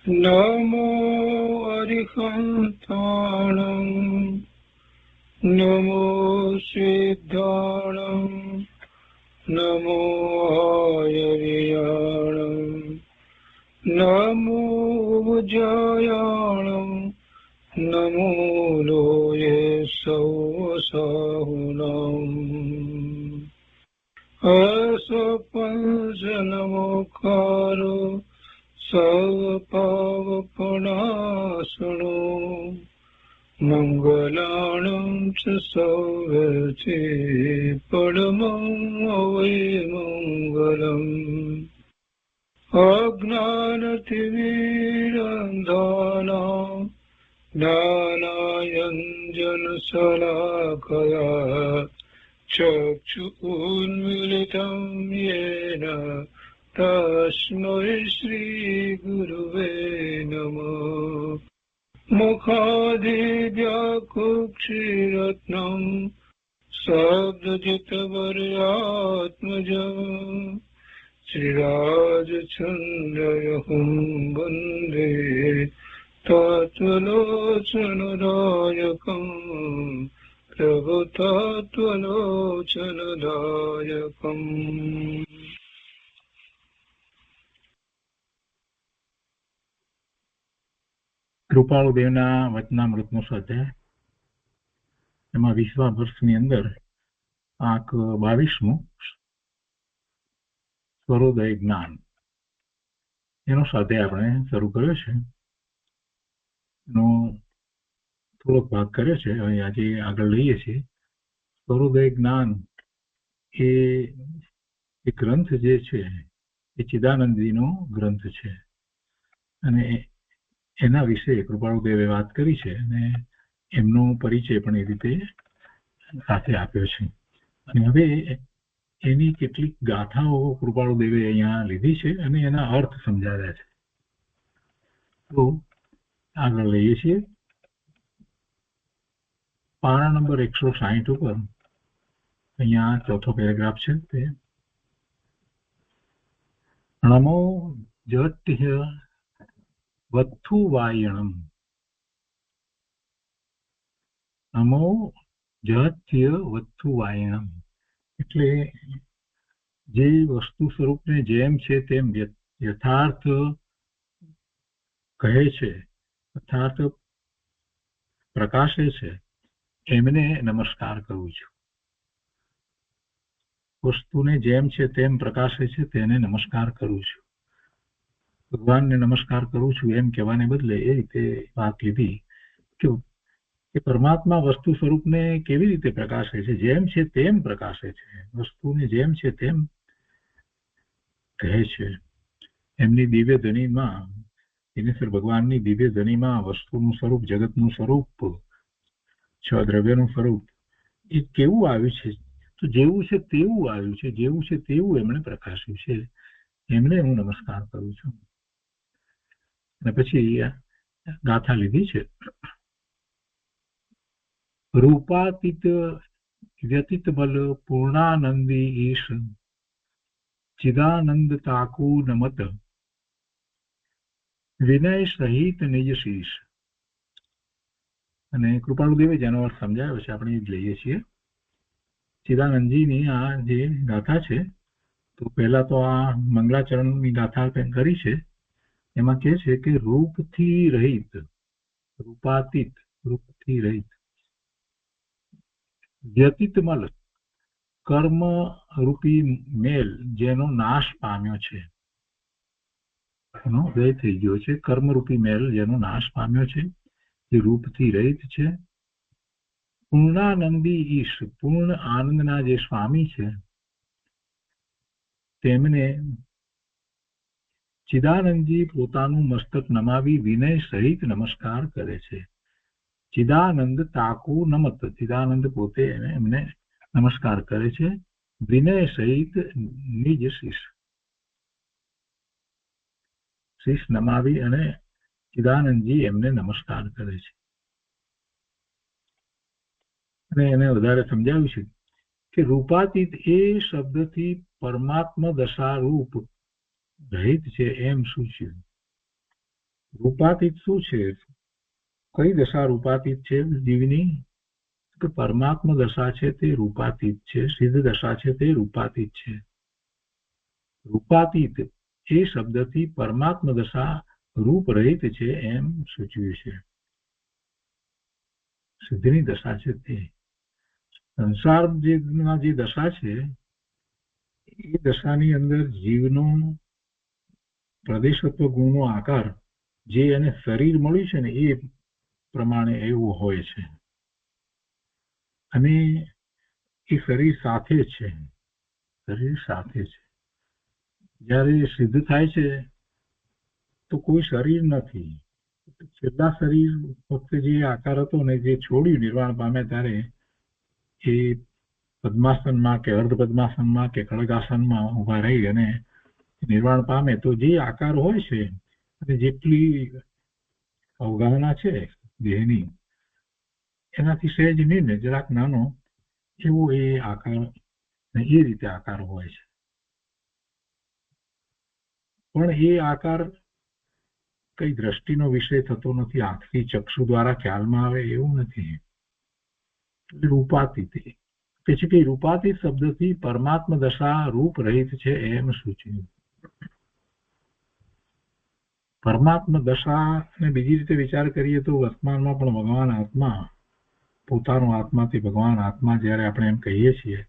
નમો અરિહંતાણં નમો સિદ્ધાણં નમો આયર્યાણં નમો ઉજ્જયાણં નમો લોયે સૌસાહુનાં અસપંચનમોકારો સર્વપાવપનાશનો મંગલાણં ચ સૌર્યતે પરમં મંગલમ અજ્ઞાનતિમિરંધાનાં જ્ઞાનાંજનશલાકયા ચક્ષુન્મીલિतं येन તસ્મૈ શ્રીગુરવે નમઃ મુખાદિવ્યાકુક્ષિરત્નં શબ્દજિતવર્યાત્મજં શ્રીરાજચંદ્રયહું વંદે તત્વલોચનદાયકં પ્રભુતત્વલોચનદાયકં. કૃપાળુદેવના વચનામૃતનો સ્વાધ્યાય, એમાં 20મા વર્ષની અંદર આંક 22મું સ્વરોદય જ્ઞાન એનો સ્વાધ્યાય આપણે શરૂ કર્યો છે. એનો થોડોક ભાગ કર્યો છે, હવે આજે આગળ લઈએ છીએ. સ્વરોદય જ્ઞાન એ ગ્રંથ જે છે એ ચિદાનંદજીનો ગ્રંથ છે અને એના વિશે કૃપાળુદેવે વાત કરી છે અને એમનો પરિચય પણ એ રીતે સાથે આપ્યો છે. અને હવે એની કેટલીક ગાથાઓ કૃપાળુદેવે અહીંયા લીધી છે અને એના અર્થ સમજાવ્યા છે. તો આગળ લઈએ છીએ. પાના નંબર 160 ઉપર અહીંયા ચોથો પેરેગ્રાફ છે. તે નમો જત્ય વત્થુવાયણમ. નમો જત્ય વત્થુવાયણમ એટલે જે વસ્તુ સ્વરૂપને જેમ છે તેમ યથાર્થ કહે છે, યથાર્થ પ્રકાશે છે, એમને નમસ્કાર કરું છું. વસ્તુને જેમ છે તેમ પ્રકાશે છે તેને નમસ્કાર કરું છું. ભગવાનને નમસ્કાર કરું છું એમ કહેવાને બદલે એ રીતે વાત લીધી કે પરમાત્મા વસ્તુ સ્વરૂપને કેવી રીતે પ્રકાશે છે, જેમ છે તેમ પ્રકાશે છે, વસ્તુને જેમ છે તેમ કહે છે. એમની દિવ્ય ધણીમાં, દિનેશ્વર ભગવાનની દિવ્ય ધણીમાં વસ્તુનું સ્વરૂપ, જગતનું સ્વરૂપ, છ દ્રવ્યનું સ્વરૂપ એ કેવું આવ્યું છે? તો જેવું છે તેવું આવ્યું છે, જેવું છે તેવું એમણે પ્રકાશ્યું છે, એમને હું નમસ્કાર કરું છું. અને પછી ગાથા લીધી છે. રૂપાતીત વ્યતીત બલ પૂર્ણાનંદી ઈશ ચિદાનંદ તાકુ નમત વિનય સહિત નિજ શીશ. અને કૃપાળુદેવે જેનો અર્થ સમજાવ્યો છે આપણે એ જ લઈએ છીએ. ચિદાનંદજીની આ જે ગાથા છે, તો પહેલા તો આ મંગલાચરણની ગાથા કરી છે. એમાં કહે છે કે રૂપથી રહિત, રૂપાતીત, રૂપથી રહિત, વ્યતીતમલ કર્મ રૂપી મેલ જેનો નાશ પામ્યો છે, એનો ઉદય થઈ ગયો છે. કર્મરૂપી મેલ જેનો નાશ પામ્યો છે, જે રૂપથી રહિત છે. પૂર્ણાનંદી ઈશ, પૂર્ણ આનંદના જે સ્વામી છે, તેમને ચિદાનંદજી પોતાનું મસ્તક નમાવી વિનય સહિત નમસ્કાર કરે છે. ચિદાનંદ તાકુ નમત, ચિદાનંદ પોતે એમને નમસ્કાર કરે છે. વિનય સહિત નિજ શીશ, શીશ નમાવી અને ચિદાનંદજી એમને નમસ્કાર કરે છે. અને એને વધારે સમજાવ્યું છે કે રૂપાતીત એ શબ્દથી પરમાત્મા દશા રૂપ રહિત છે એમ સૂચ્યું. રૂપાતીત શું છે? કઈ દશા રૂપાતીત છે જીવની? કે પરમાત્મા દશા છે તે રૂપાતીત છે, સિદ્ધ દશા છે તે રૂપાતીત છે. રૂપાતીત એ શબ્દથી પરમાત્મા દશા રૂપ રહિત છે એમ સૂચવ્યું છે. સિદ્ધની દશા છે તે સંસારમાં જે દશા છે એ દશાની અંદર જીવનો પ્રદેશત્વ ગુણનો આકાર જે એને શરીર મળ્યું છે ને એ પ્રમાણે એવું હોય છે, અને એ શરીર સાથે છે. શરીર સાથે છે. જ્યારે સિદ્ધ થાય છે તો કોઈ શરીર નથી. છેલ્લા શરીર ફક્ત જે આકાર હતો ને જે છોડ્યું નિર્વાણ પામે ત્યારે એ પદ્માસનમાં કે અર્ધ પદ્માસનમાં કે ખડગાસનમાં ઉભા રહી અને નિર્વાણ પામે તો જે આકાર હોય છે અને જેટલી અવગાહના છે દેહની એનાથી સહેજ નિમ્ન જરાક નાનો એવો એ આકાર એ રીતે આકાર હોય છે. પણ એ આકાર કઈ દ્રષ્ટિનો વિષય થતો નથી, આંખથી ચક્ષુ દ્વારા ખ્યાલમાં આવે એવું નથી. રૂપાતીત કે છે કે રૂપાતીત શબ્દથી પરમાત્મા દશા રૂપ રહિત છે એમ સૂચવ્યું. પરમાત્મા દશા ને બીજી રીતે વિચાર કરીએ તો વર્તમાનમાં પણ ભગવાન આત્મા, પોતાનો આત્માથી ભગવાન આત્મા જ્યારે આપણે એમ કહીએ છીએ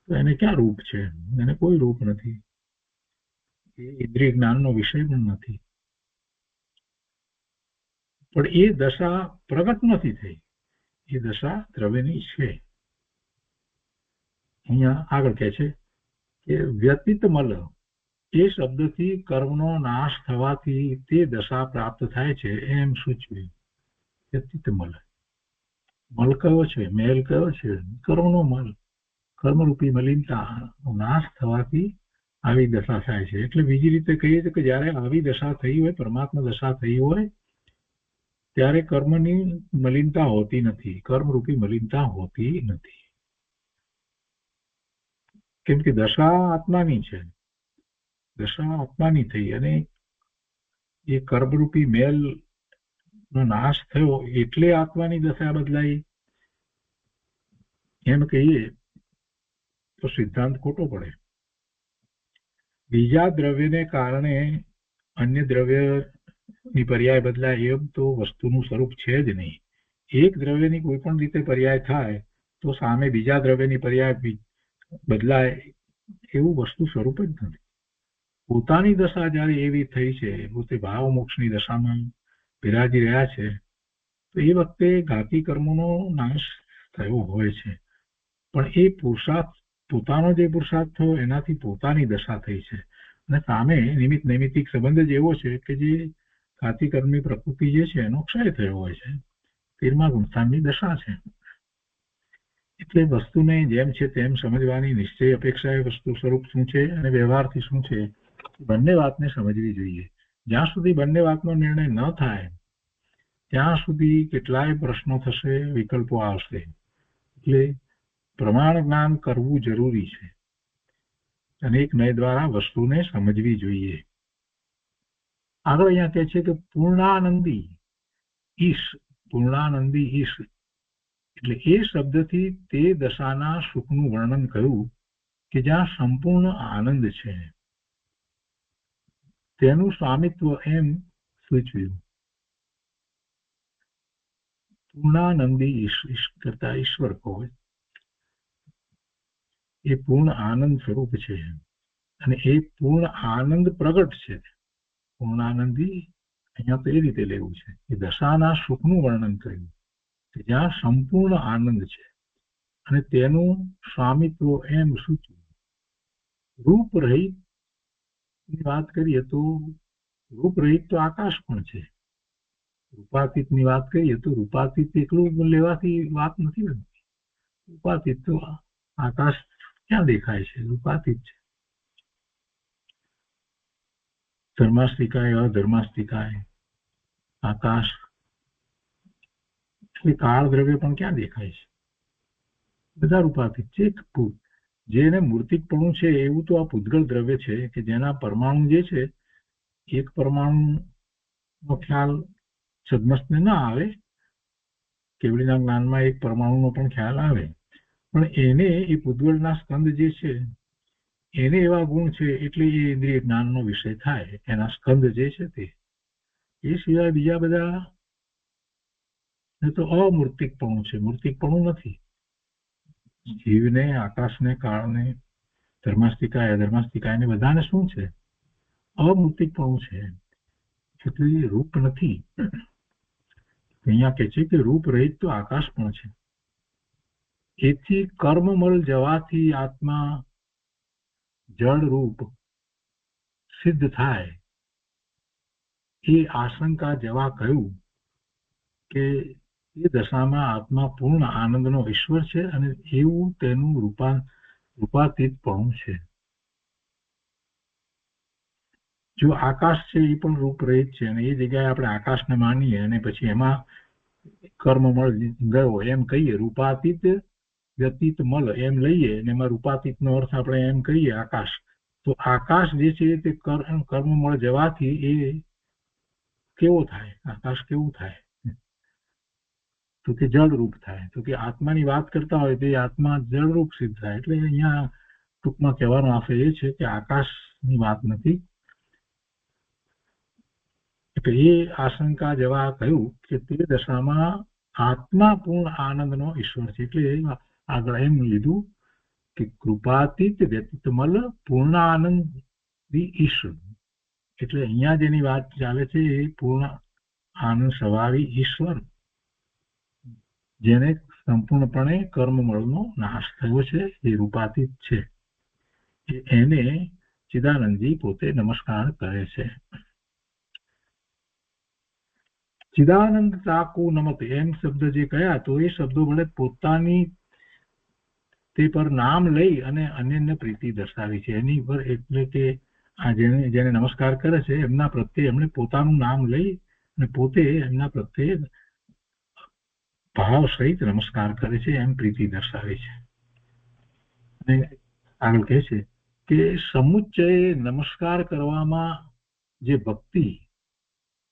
તો એને ક્યાં રૂપ છે? એને કોઈ રૂપ નથી. એ ઇન્દ્રિય જ્ઞાનનો વિષય પણ નથી. પણ એ દશા પ્રગટ નથી થઈ. એ દશા દ્રવ્યની છે. અહીંયા આગળ કહે છે કે વ્યતીત મલ એ શબ્દથી કર્મનો નાશ થવાથી તે દશા પ્રાપ્ત થાય છે એમ સૂચવ્યું. વ્યતીત મલ, મલ કયો છે? મેલ કયો છે? કર્મનો મલ, કર્મરૂપી મલિનતા નાશ થવાથી આવી દશા થાય છે. એટલે બીજી રીતે કહીએ તો કે જ્યારે આવી દશા થઈ હોય, પરમાત્મા દશા થઈ હોય ત્યારે કર્મની મલિનતા હોતી નથી, કર્મરૂપી મલિનતા હોતી નથી. કેમ કે દશા આત્માની છે. દશા આત્માની થઈ અને એ કર્મરૂપી મેલ નો નાશ થયો એટલે આત્માની દશા બદલાઈ એમ કહીએ તો સિદ્ધાંત ખોટો પડે. બીજા દ્રવ્યને કારણે અન્ય દ્રવ્યની પર્યાય બદલાય એમ તો વસ્તુનું સ્વરૂપ છે જ નહીં. એક દ્રવ્યની કોઈ પણ રીતે પર્યાય થાય તો સામે બીજા દ્રવ્યની પર્યાય બદલાય એવું વસ્તુ સ્વરૂપ જ નથી. પોતાની દશા જ્યારે એવી થઈ છે, પોતે ભાવ મોક્ષની દશામાં બિરાજી રહ્યા છે તો એ વખતે ઘાતી કર્મોનો નાશ થયો હોય છે. પણ એ પુરુષાર્થ, પોતાનો જે પુરુષાર્થ થયો એનાથી પોતાની દશા થઈ છે અને સામે નિમિત્ત નૈમિત્તિક સંબંધ જ એવો છે કે જે ઘાતી કર્મની પ્રકૃતિ જે છે એનો ક્ષય થયો હોય છે. 13મા ગુણસ્થાનની દશા છે. એટલે વસ્તુને જેમ છે તેમ સમજવાની નિશ્ચય અપેક્ષા એ વસ્તુ સ્વરૂપ શું છે અને વ્યવહારથી શું છે બંને વાતને સમજવી જોઈએ. જ્યાં સુધી બંને વાતનો નિર્ણય ન થાય ત્યાં સુધી કેટલાય પ્રશ્નો થશે, વિકલ્પો આવશે. એટલે પ્રમાણ જ્ઞાન કરવું જરૂરી છે. અનેક નય દ્વારા વસ્તુને સમજવી જોઈએ. આગળ અહીંયા કહે છે કે પૂર્ણાનંદી ઈશ, પૂર્ણાનંદી ઈશ એટલે એ શબ્દથી તે દશાના સુખનું વર્ણન કર્યું કે જ્યાં સંપૂર્ણ આનંદ છે તેનું સ્વામિત્વ એમ સૂચવ્યું. પૂર્ણાનંદી ઈશ કરતા ઈશ્વર કહો, એ પૂર્ણ આનંદ સ્વરૂપ છે અને એ પૂર્ણ આનંદ પ્રગટ છે. પૂર્ણાનંદી અહીંયા તો એ રીતે લેવું છે કે દશાના સુખનું વર્ણન કર્યું કે જ્યાં સંપૂર્ણ આનંદ છે અને તેનું સ્વામિત્વ એમ સૂચવ્યું. રૂપ રહિત ની વાત કરીએ તો રૂપ રહિત તો આકાશ પણ છે. રૂપાતીત ની વાત કરીએ તો રૂપાતીત એકલું લેવાથી વાત નથી બનતી. રૂપાતીત તો આકાશ ક્યાં દેખાય છે? રૂપાતીત છે. ધર્માસ્તિકાય, અધર્માસ્તિકાય, આકાશ એટલે કાળ દ્રવ્ય પણ ક્યાં દેખાય છે? બધા રૂપાતીત છે. જેને મૂર્તિકપણું છે એવું તો આ પૂતગળ દ્રવ્ય છે કે જેના પરમાણુ જે છે એક પરમાણુનો ખ્યાલ છદ્મસને ના આવે, કેવડીના જ્ઞાનમાં એક પરમાણુનો પણ ખ્યાલ આવે, પણ એને એ પૂતગલના સ્કંદ જે છે એને એવા ગુણ છે એટલે એ ઇન્દ્રિય જ્ઞાનનો વિષય થાય, એના સ્કંદ જે છે તે. એ સિવાય બીજા બધા તો અમૂર્તિકપણું છે, મૂર્તિકપણું નથી. જીવને, આકાશને, કાળને, ધર્માસ્તિકા અધર્માસ્તિકા એને બધાને શું છે? અમૂર્તિકપણું છે, એટલે રૂપ નથી. અહીંયા કે છે કે રૂપ રહિત તો આકાશ પણ છે. એથી કર્મમળ જવાથી આત્મા જળ રૂપ સિદ્ધ થાય. એ આશંકા જવા કહ્યું કે એ દશામાં આત્મા પૂર્ણ આનંદનો ઈશ્વર છે અને એવું તેનું રૂપાતીતપણું છે. જો આકાશ છે એ પણ રૂપ રહિત છે અને એ જગ્યાએ આપણે આકાશને માનીએ અને પછી એમાં કર્મમળ ગયો એમ કહીએ, રૂપાતીત વ્યતીત મલ એમ લઈએ અને એમાં રૂપાતીતનો અર્થ આપણે એમ કહીએ આકાશ, તો આકાશ જે છે તે કર્મમળ જવાથી એ કેવો થાય? આકાશ કેવું થાય? તો કે જળરૂપ થાય. તો કે આત્માની વાત કરતા હોય તો એ આત્મા જળરૂપ સિદ્ધ થાય. એટલે અહીંયા ટૂંકમાં કહેવાનો આશય એ છે કે આકાશની વાત નથી. એટલે એ આશંકા જવા કહ્યું કે તે દશામાં આત્મા પૂર્ણ આનંદનો ઈશ્વર છે. એટલે આગળ એમ લીધું કે કૃપાતીત વ્યતીતમલ પૂર્ણ આનંદી ઈશ્વર. એટલે અહીંયા જેની વાત ચાલે છે એ પૂર્ણ આનંદ સ્વભાવી ઈશ્વર, જેને સંપૂર્ણપણે કર્મમળનો નાશ થયો છે, એ રૂપાતીત છે. એને ચિદાનંદજી પોતે નમસ્કાર કરે છે. ચિદાનંદ તાકુ નમત એમ શબ્દ જે કયા, તો એ શબ્દો વડે પોતાની તે પર નામ લઈ અને અન્યને પ્રીતિ દર્શાવી છે. એની પર એટલે કે આ જેને નમસ્કાર કરે છે એમના પ્રત્યે એમણે પોતાનું નામ લઈ અને પોતે એમના પ્રત્યે ભાવ સહિત નમસ્કાર કરે છે, એમ પ્રીતિ દર્શાવે છે. અને આગળ કહે છે કે સમુચ્ચયે નમસ્કાર કરવામાં જે ભક્તિ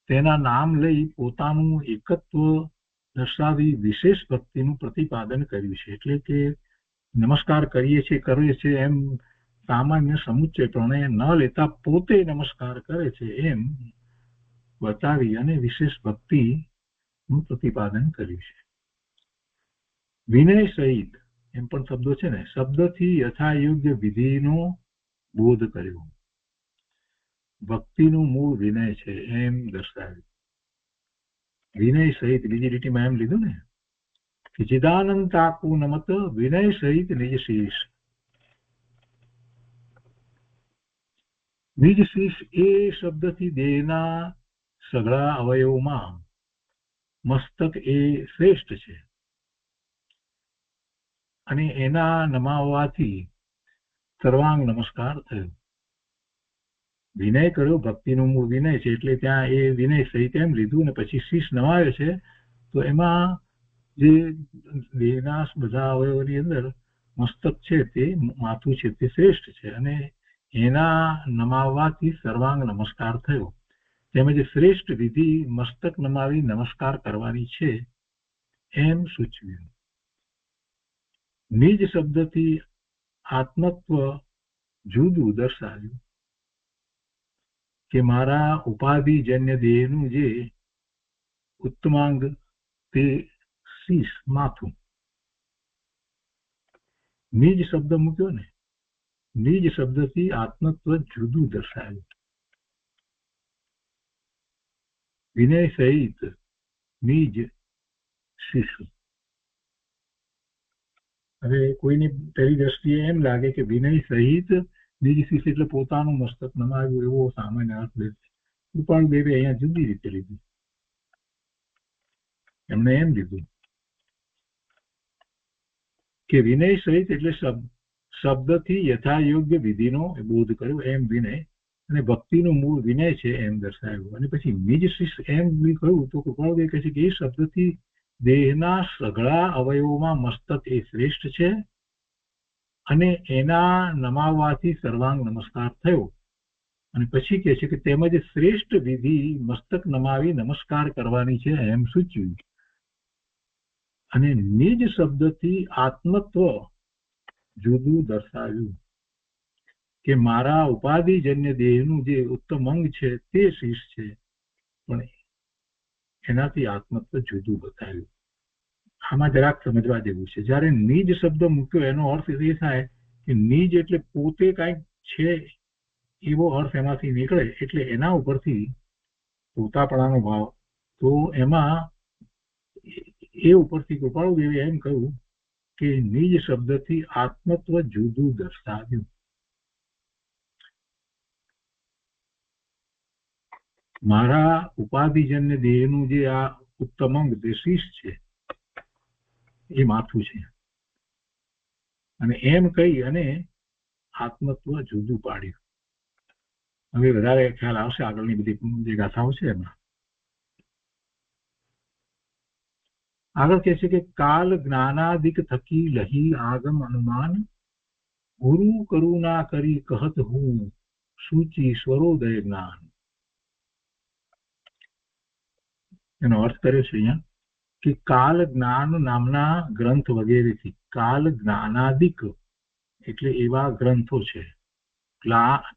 તેના નામ લઈ પોતાનું એકત્વ દર્શાવી વિશેષ ભક્તિનું પ્રતિપાદન કર્યું છે. એટલે કે નમસ્કાર કરીએ છીએ એમ સામાન્ય સમુચ્ચય પ્રણય ન લેતા પોતે નમસ્કાર કરે છે એમ બતાવી અને વિશેષ ભક્તિનું પ્રતિપાદન કર્યું છે. વિનય સહિત એમ પણ શબ્દો છે ને, શબ્દથી યથાયોગ્ય વિધિનો બોધ કર્યો. ભક્તિનું મૂળ વિનય છે એમ દર્શાવ્યું. વિનય સહિત બીજી લીટીમાં એમ લીધું ને કે ચિદાનંદ તાકુ નમત વિનય સહિત નિજ શીશ. નિજ શીશ એ શબ્દથી દેહના સઘળા અવયવોમાં મસ્તક એ શ્રેષ્ઠ છે અને એના નમાવવાથી સર્વાંગ નમસ્કાર થયો. વિનય કર્યો, ભક્તિનું મૂળ વિનય છે એટલે ત્યાં એ વિનય સહિત એમ લીધું અને પછી શીશ નમાવે છે. તો એમાં જે દેહના બધા અવયવોની અંદર મસ્તક છે તે માથું છે તે શ્રેષ્ઠ છે અને એના નમાવવાથી સર્વાંગ નમસ્કાર થયો. તેમજ શ્રેષ્ઠ વિધિ મસ્તક નમાવી નમસ્કાર કરવાની છે એમ સૂચવ્યું. નિજ શબ્દથી આત્મત્વ જુદું દર્શાવ્યું કે મારા ઉપાધિજન્ય દેહનું જે ઉત્તમાંગ તે શીશ માથું. નિજ શબ્દ મૂક્યો ને, નિજ શબ્દથી આત્મત્વ જુદું દર્શાવ્યું. વિનય સહિત નિજ શીશ. હવે કોઈની પહેલી દ્રષ્ટિએ એમ લાગે કે વિનય સહિત નિજ શીશ એટલે પોતાનું મસ્તક નમાવ્યું એવો સામાન્ય અર્થ લે છે. કૃપાળુદેવે અહીંયા જુદી રીતે લીધું. એમણે એમ લીધું કે વિનય સહિત એટલે શબ્દથી યથાયોગ્ય વિધિનો બોધ કર્યો એમ વિનય, અને ભક્તિનું મૂળ વિનય છે એમ દર્શાવ્યું. અને પછી નિજ શીશ એમ કહ્યું તો કૃપાળુદેવ કહે છે કે એ શબ્દથી દેહના સઘળા અવયવોમાં મસ્તક એ શ્રેષ્ઠ છે અને એના નમાવવાથી સર્વાંગ નમસ્કાર થયો. અને પછી કહે છે કે તેમજ શ્રેષ્ઠ વિધિ મસ્તક નમાવી નમસ્કાર કરવાની છે એમ સૂચ્યું. અને નિજ શબ્દથી આત્મત્વ જુદું દર્શાવ્યું કે મારા ઉપાધિજન્ય દેહનું જે ઉત્તમ અંગ છે તે શીશ છે, પણ એનાથી આત્મત્વ જુદું બતાવ્યું. આમાં જરાક સમજવા જેવું છે. જ્યારે નિજ શબ્દ મૂક્યો એનો અર્થ એ થાય કે નિજ એટલે પોતે કાંઈક છે એવો અર્થ એમાંથી નીકળે, એટલે એના ઉપરથી પોતાપણાનો ભાવ. તો એમાં એ ઉપરથી કૃપાળુદેવે એમ કહ્યું કે નિજ શબ્દથી આત્મત્વ જુદું દર્શાવ્યું. મારા ઉપાધિજન્ય દેહનું જે આ ઉત્તમ અંગ જે શીશ છે એ માથું છે, અને એમ કહી અને આત્મત્વ જુદું પાડ્યું. હવે વધારે ખ્યાલ આવશે આગળની બધી જે ગાથાઓ છે એમાં. આગળ કહે છે કે કાલ જ્ઞાનાદિક થકી લહી આગમ અનુમાન ગુરુ કરુણા કરી કહત હું સૂચિ સ્વરોદય જ્ઞાન. એનો અર્થ કર્યો છે અહીંયા કે કાલ જ્ઞાન નામના ગ્રંથ વગેરેથી, કાલ જ્ઞાનાદિક એટલે એવા ગ્રંથો છે,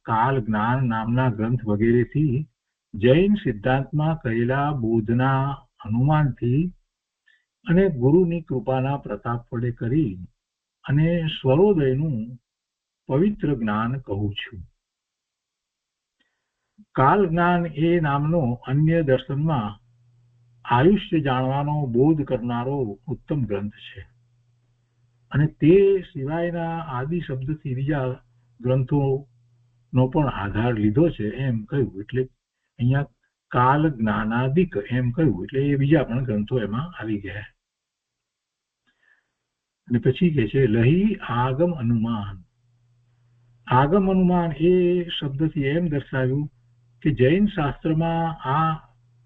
કાલ જ્ઞાન નામના ગ્રંથ વગેરેથી જૈન સિદ્ધાંતમાં કહેલા બોધના અનુમાનથી અને ગુરુની કૃપાના પ્રતાપ વડે કરી અને સ્વરોદયનું પવિત્ર જ્ઞાન કહું છું. કાલ જ્ઞાન એ નામનો અન્ય દર્શનમાં આયુષ્ય જાણવાનો બોધ કરનારો ઉત્તમ ગ્રંથ છે, અને તે સિવાયના આદિ શબ્દથી બીજા ગ્રંથોનો પણ આધાર લીધો છે એમ કહ્યું. એટલે અહીંયા કાલ જ્ઞાનાદિક એમ કહ્યું એટલે એ બીજા પણ ગ્રંથો એમાં આવી ગયા. અને પછી કહે છે લહી આગમ અનુમાન. આગમ અનુમાન એ શબ્દથી એમ દર્શાવ્યું કે જૈન શાસ્ત્રમાં આ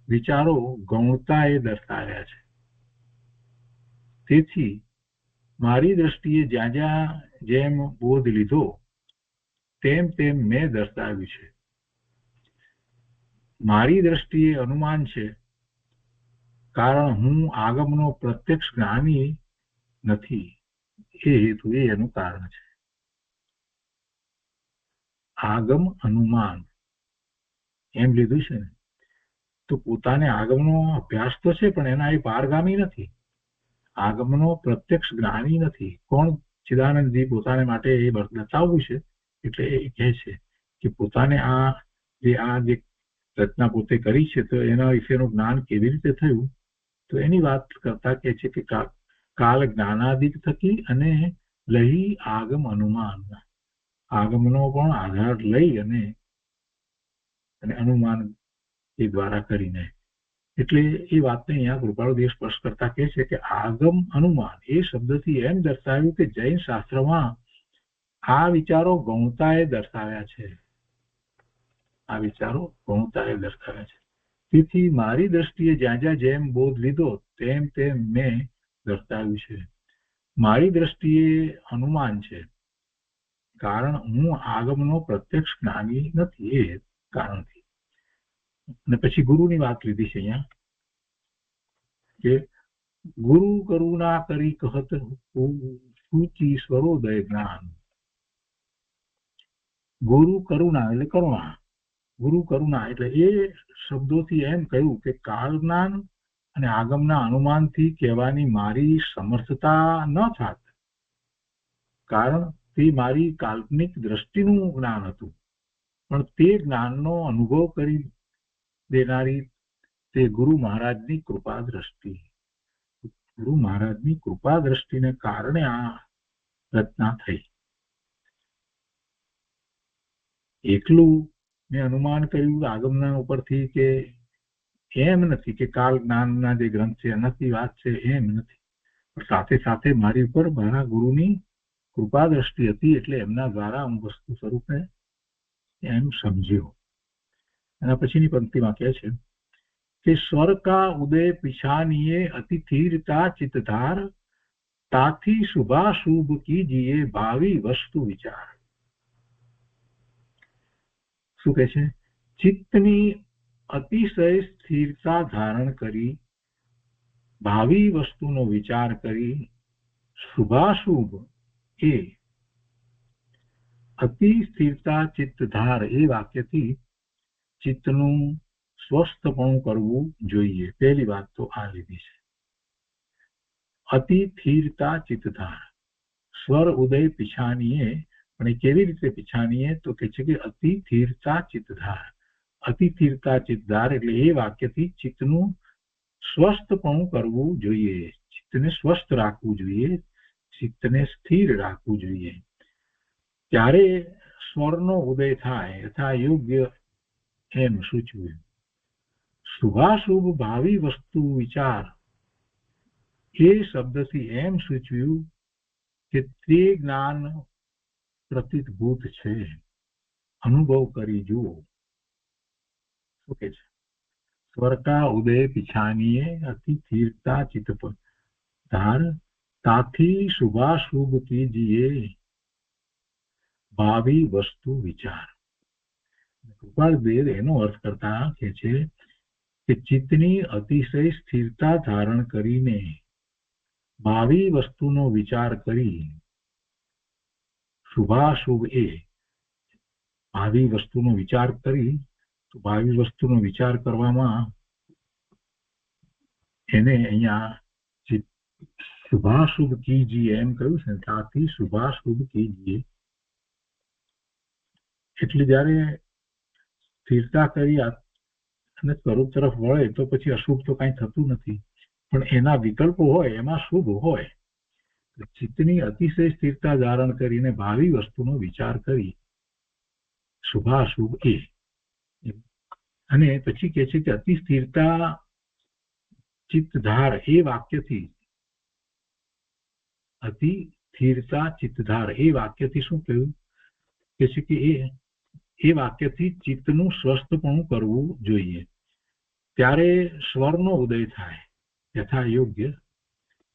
વિચારો ગૌણતાએ દર્શાવ્યા છે. તેથી મારી દ્રષ્ટિએ જ્યાં જ્યાં જેમ બોધ લીધો તેમ તેમ મેં દર્શાવ્યું છે. મારી દ્રષ્ટિએ અનુમાન છે, કારણ હું આગમનો પ્રત્યક્ષ જ્ઞાની નથી. એ હેતુ એનું કારણ છે. આગમ અનુમાન એમ લીધું છે ને, તો પોતાને આગમનો અભ્યાસ તો છે પણ એના એ પારગામી નથી, આગમનો પ્રત્યક્ષ જ્ઞાની નથી. કોણ? ચિદાનંદજી પોતાને માટે એ બતાવવું છે. એટલે એ કહે છે કે પોતાને આ જે રચના પોતે કરી છે તો એના વિશેનું જ્ઞાન કેવી રીતે થયું, તો એની વાત કરતા કહે છે કે કાલ જ્ઞાનાદિક થકી અને લહી આગમ અનુમાન, આગમનો પણ આધાર લઈ અને અનુમાન એ દ્વારા કરીને. એટલે એ વાતને અહીંયા કૃપાળુદેવ સ્પષ્ટ કરતા કહે છે કે આગમ અનુમાન એ શબ્દથી એમ દર્શાવ્યું કે જૈન શાસ્ત્રમાં આ વિચારો ગૌણતાએ દર્શાવ્યા છે, આ વિચારો ગૌણતાએ દર્શાવ્યા છે. તેથી મારી દ્રષ્ટિએ જ્યાં જ્યાં જેમ બોધ લીધો તેમ તેમ મેં દર્શાવ્યું છે. મારી દ્રષ્ટિએ અનુમાન છે, કારણ હું આગમનો પ્રત્યક્ષ જ્ઞાની નથી એ કારણથી. અને પછી ગુરુની વાત લીધી છે અહીંયા કે ગુરુ કરુણા કરી કહત સૂચિ સ્વરોદય જ્ઞાન. ગુરુ કરુણા એટલે કરુણા, ગુરુ કરુણા એટલે એ શબ્દોથી એમ કહ્યું કે કાળ જ્ઞાન અને આગમના અનુમાનથી કહેવાની મારી સમર્થતા ન થાત, કારણ તે મારી કાલ્પનિક દ્રષ્ટિનું જ્ઞાન હતું. પણ તે જ્ઞાનનો અનુભવ કરી દેનારી તે ગુરુ મહારાજની કૃપા દ્રષ્ટિ, ગુરુ મહારાજની કૃપા દ્રષ્ટિને કારણે આ રચના થઈ. એકલું મેં અનુમાન કર્યું આગમના ઉપરથી કે એમ નથી કે કાલ જ્ઞાનના જે ગ્રંથ છે એનાથી વાત છે એમ નથી, પણ સાથે સાથે મારી ઉપર મારા ગુરુની કૃપા દ્રષ્ટિ હતી, એટલે એમના દ્વારા હું વસ્તુ સ્વરૂપે એમ સમજ્યો. એના પછીની પંક્તિમાં કહે છે કે સ્વર કા ઉદય પિછાનીએ અતિ થીરતા ચિત્તધાર તાથી શુભાશુભ કીજીએ ભાવિ વસ્તુ વિચાર. શું કહે છે? ચિત્તની અતિશય સ્થિરતા ધારણ કરી ભાવિ વસ્તુનો વિચાર કરી શુભાશુભ એ અતિ સ્થિરતા ચિત્તધાર એ વાક્યથી ચિત્તનું સ્વસ્થપણું કરવું જોઈએ. પહેલી વાત તો આ લીધી છે. અતિ સ્થિરતા ચિત્તધાર સ્વર ઉદય પીછાનીએ, પણ એ કેવી રીતે પીછાનીએ તો કે છે કે અતિ સ્થિરતા ચિત્તધાર. અતિ સ્થિરતા ચિત્તધાર એટલે એ વાક્યથી ચિત્તનું સ્વસ્થપણું કરવું જોઈએ, ચિત્તને સ્વસ્થ રાખવું જોઈએ, ચિત્તને સ્થિર રાખવું જોઈએ. ત્યારે સ્વરનો ઉદય થાય યથા યોગ્ય એમ સૂચવ્યું. શુભાશુભ ભાવિ વસ્તુ વિચાર એ શબ્દથી એમ સૂચવ્યું કે તે જ્ઞાન પ્રતીતભૂત છે, અનુભવ કરી જુઓ. શું કે છે? स्वर का उदय पिछानिए अति स्थिरता चित्त पर धार ताथी शुभाशुभ कीजिए भावी वस्तु विचार. કૃપાળદેવ એનો અર્થ કરતા કે છે કે ચિત્તની અતિશય સ્થિરતા ધારણ કરીને ભાવિ વસ્તુનો વિચાર કરી શુભાશુભ એ ભાવિ વસ્તુનો વિચાર કરી તો ભાવિ વસ્તુનો વિચાર કરવામાં એને અહીંયા શુભાશુભ કીજીએ એમ કહ્યું છે. ત્યાંથી શુભાશુભ કીજીએ એટલે જયારે સ્થિરતા કરી અને સ્વરૂપ તરફ વળે તો પછી અશુભ તો કઈ થતું નથી, પણ એના વિકલ્પો હોય એમાં શુભ હોય. ચિત્તની અતિશય સ્થિરતા ધારણ કરીને ભાવિ વસ્તુનો વિચાર કરી શુભાશુભ એ, અને પછી કે છે કે અતિ સ્થિરતા ચિત્તધાર એ વાક્યથી અતિ સ્થિરતા ચિત્તધાર એ વાક્યથી શું કહ્યું કે છે કે એ વાક્યથી ચિત્તનું સ્વસ્થપણું કરવું જોઈએ. ત્યારે સ્વરનો ઉદય થાય યથા યોગ્ય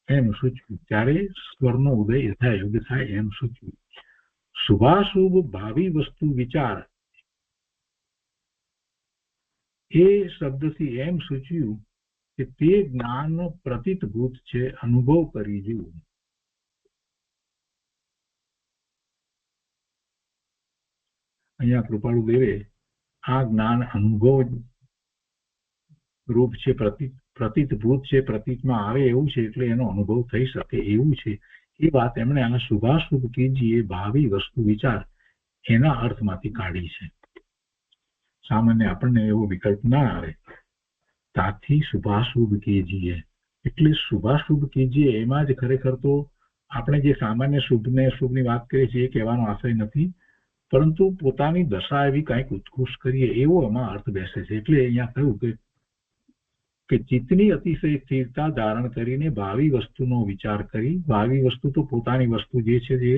એમ સૂચવ્યું. ત્યારે સ્વરનો ઉદય યથા યોગ્ય થાય એમ સૂચવ્યું. શુભાશુભ ભાવિ વસ્તુ વિચાર એ શબ્દથી એમ સૂચ્યું કે તે જ્ઞાન પ્રતીતભૂત છે, અનુભવ કરી જુઓ. અહીંયા કૃપાળુ દેવે આ જ્ઞાન અનુભવ રૂપ છે, પ્રતીતભૂત છે, પ્રતીતમાં આવે એવું છે એટલે એનો અનુભવ થઈ શકે એવું છે એ વાત એમણે આ શુભાશુભ કીજીએ ભાવિ વસ્તુ વિચાર એના અર્થમાંથી કાઢી છે. સામાન્ય આપણને એવો વિકલ્પ ના આવે. ત્યાંથી શુભાશુભ કીજીએ એટલે શુભાશુભ કીજીએ એમાં જ ખરેખર તો આપણે જે સામાન્ય શુભને અશુભની વાત કરીએ છીએ એ કહેવાનો આશય નથી, પરંતુ પોતાની દશા એવી કંઈક ઉત્કૃષ્ટ કરીએ એવો એમાં અર્થ બેસે છે. એટલે અહીંયા કહ્યું કે ચિત્તની અતિશય સ્થિરતા ધારણ કરીને ભાવિ વસ્તુનો વિચાર કરી, ભાવિ વસ્તુ તો પોતાની વસ્તુ જે છે જે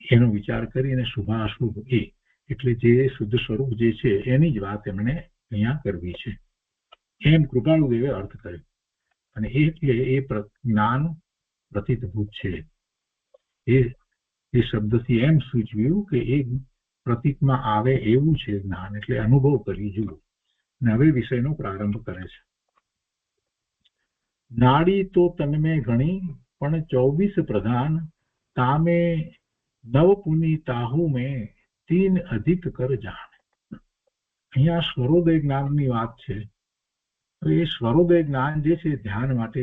એનો વિચાર કરીને શુભાશુભ એ એટલે જે શુદ્ધ સ્વરૂપ જે છે એની જ વાત એમણે અહીંયા કરવી છે એમ કૃપાળુદેવે અર્થ કર્યો. અને એટલે એ જ્ઞાન પ્રતીતભૂત છે એ શબ્દથી એમ સૂચવ્યું કે એ પ્રતીતમાં આવે એવું છે જ્ઞાન, એટલે અનુભવ કરી જુઓ. અને હવે વિષયનો પ્રારંભ કરે છે. નાડી તો તનમે ઘણી પણ 24 પ્રધાન તામે નવ પુની તાહુ મેં 3 અધિક કર જાણ. અહીંયા સ્વરોદય જ્ઞાનની વાત છે. એ સ્વરોદય જ્ઞાન જે છે ધ્યાન માટે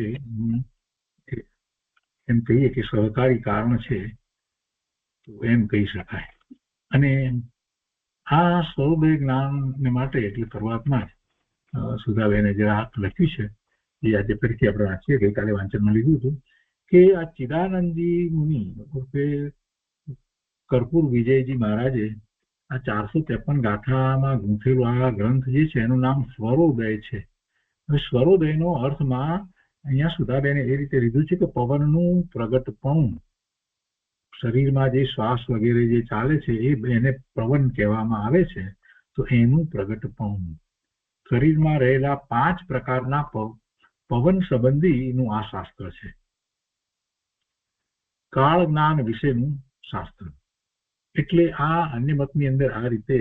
એમ કહીએ કે સહકારી કારણ છે તો એમ કહી શકાય. અને આ સ્વરોદય જ્ઞાન માટે એટલે શરૂઆતમાં જ સુધાબેને જે લખ્યું છે એ આજે ફરીથી આપણે વાંચીએ, ગઈકાલે વાંચનમાં લીધું હતું કે આ ચિદાનંદજી મુનિ કર્પૂર વિજયજી મહારાજે આ 453 ગાથામાં ગૂંથેલું આ ગ્રંથ જે છે એનું નામ સ્વરોદય છે. હવે સ્વરોદયનો અર્થમાં અહીંયા સુધાબેને એ રીતે લીધું છે કે પવનનું પ્રગટપણું, શરીરમાં જે શ્વાસ વગેરે જે ચાલે છે એને પવન કહેવામાં આવે છે. તો એનું પ્રગટપણું શરીરમાં રહેલા 5 પ્રકારના પવન સંબંધીનું આ શાસ્ત્ર છે. કાળ જ્ઞાન વિશેનું શાસ્ત્ર એટલે આ અન્ય મતની અંદર આ રીતે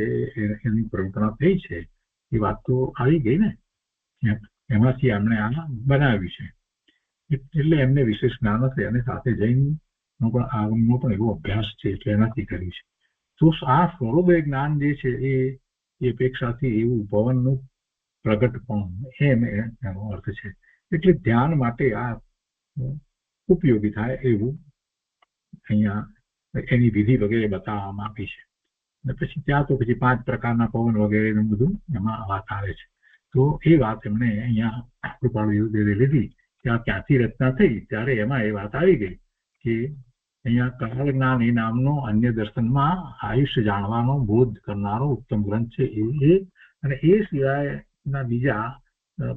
એની પ્રવૃત્તિ થઈ છે એ વાત તો આવી ગઈ ને, એમાંથી એમણે આ બનાવ્યું છે. એટલે એમને વિશેષ જ્ઞાન હશે અને સાથે જૈનનો પણ આગમનો પણ એવો અભ્યાસ છે એટલે એનાથી કર્યું છે. તો આ સ્વરૂપે જ્ઞાન જે છે એ અપેક્ષાથી એવું ભવનનું પ્રગટપણ એનો અર્થ છે. એટલે ધ્યાન માટે આ ઉપયોગી થાય એવું અહીંયા એની વિધિ વગેરે બતાવવામાં આવી છે. અને પછી ત્યાં તો પછી 5 પ્રકારના પવન વગેરે બધું એમાં વાત આવે છે. તો એ વાત એમણે અહીંયા કૃપાળુ યોગદેવે લીધી કે આ ક્યાંથી રચના થઈ, ત્યારે એમાં એ વાત આવી ગઈ કે અહીંયા કાળ જ્ઞાન એ નામનો અન્ય દર્શનમાં આયુષ્ય જાણવાનો બોધ કરનારો ઉત્તમ ગ્રંથ છે એ અને એ સિવાયના બીજા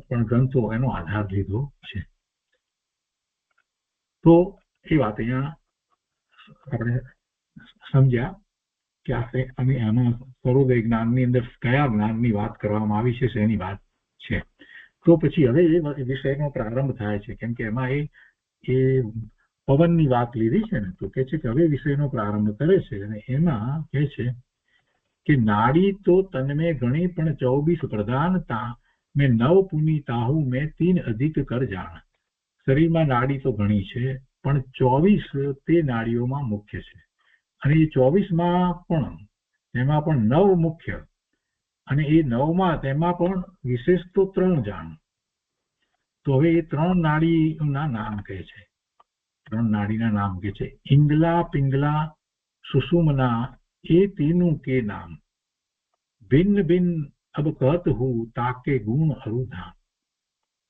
પણ ગ્રંથો એનો આધાર લીધો છે. તો એ વાત અહીંયા આપણે સમજ્યા કે અને એમાં સર્વોદય જ્ઞાનની અંદર કયા જ્ઞાનની વાત કરવામાં આવી છે એની વાત છે. તો પછી હવે એ વિષયનો પ્રારંભ થાય છે, કેમ કે એમાં એ પવનની વાત લીધી છે ને, તો કે છે કે હવે વિષયનો પ્રારંભ કરે છે અને એમાં કહે છે કે નાડી તો તન્મે ગણી પણ 24 પ્રધાનતા મેં 9 પુની તાહુ મેં 3 અધિક કર જાણ. શરીરમાં નાડી તો ઘણી છે પણ 24 તે નાડીઓમાં મુખ્ય છે અને એ 24માં પણ તેમાં પણ 9 મુખ્ય અને એ 9માં તેમાં પણ વિશેષ તો 3 જાણ. તો હવે એ 3 નાડીના નામ કહે છે. 3 નાડીના નામ કહે છે ઇંગલા પિંગલા સુષુમ્ના એ तीनों के नाम भिन्न भिन्न अब कहत हूँ ताके गुण अरुधा.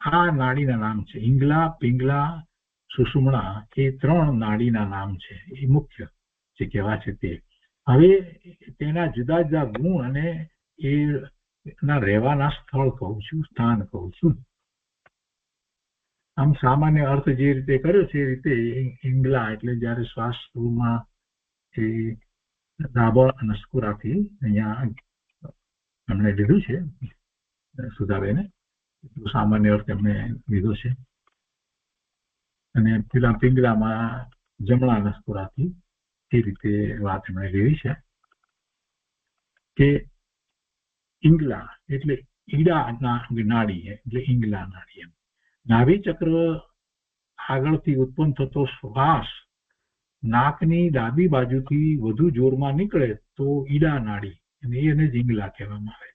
આ નાડીના નામ છે. ઇંગલા પિંગલા સુષુમ્ના એ 3 નાડીના નામ છે, એ મુખ્ય જે કહેવાય છે તે. હવે તેના જુદા જુદા ગુણ અને એ ના રહેવાના સ્થળ કહું છું, સ્થાન કહું છું. આમ સામાન્ય અર્થ જે રીતે કર્યો છે એ રીતે ઇંગલા એટલે જયારે શ્વાસમાં એ ડાબા નસકોરાથી અહીંયા એમણે લીધું છે સુધાબેને, સામાન્ય અર્થ એમણે લીધો છે. અને પેલા પિંગલામાં જમણા નસકોરાથી એ રીતે વાત એમણે લીધી છે કે ઇંગલા એટલે ઈડા નાડી એટલે ઇંગલા નાડી. એમ નાભી ચક્ર આગળથી ઉત્પન્ન થતો શ્વાસ નાકની ડાબી બાજુથી વધુ જોરમાં નીકળે તો ઈડા નાડી અને એને જ ઇંગલા કહેવામાં આવે.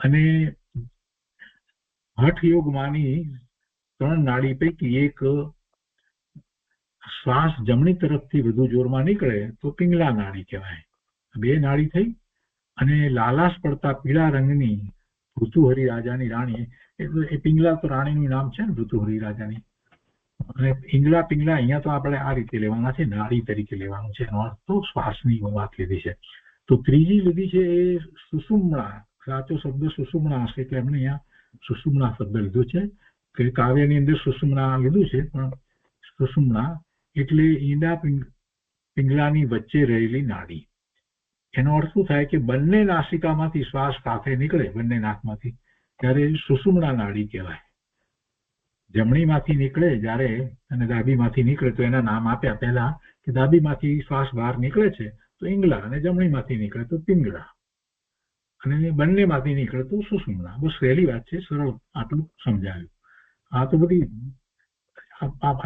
અને હઠ યોગમાંની 3 નાડી પૈકી એક શ્વાસ જમણી તરફથી વધુ જોરમાં નીકળે તો પિંગલા નાડી કહેવાય. 2 નાડી થઈ. અને લાલાશ પડતા પીળા રંગની ભૃતુહરી રાજાની રાણી, એ પિંગલા તો રાણીનું નામ છે ને ભૃતુહરી રાજાની, અને ઇંગલા પિંગલા અહીંયા તો આપણે આ રીતે લેવાના છે, નાડી તરીકે લેવાનું છે. એનો અર્થ તો શ્વાસની વાત લીધી છે. તો ત્રીજી લીધી છે એ સુષુમ્ના. સાચો શબ્દ સુષુમ્ના હશે એટલે એમણે અહીંયા સુષુમ્ના શબ્દ લીધો છે કે કાવ્યની અંદર સુષુમ્ના લીધું છે, પણ સુષુમ્ના એટલે ઈંડા પિંગલાની વચ્ચે રહેલી નાડી. એનો અર્થ શું થાય કે બંને નાસિકામાંથી શ્વાસ કાફે નીકળે, બંને નાકમાંથી, ત્યારે સુષુમ્ના નાડી કહેવાય. જમણીમાંથી નીકળે જ્યારે અને ડાબીમાંથી નીકળે તો એના નામ આપ્યા પહેલા કે ડાબીમાંથી શ્વાસ બહાર નીકળે છે તો ઇંગલા અને જમણીમાંથી નીકળે તો પિંગલા અને બંનેમાંથી નીકળે તો સુષુમ્ના. બસ સહેલી વાત છે, સરળ આટલું સમજાવ્યું. આ તો બધી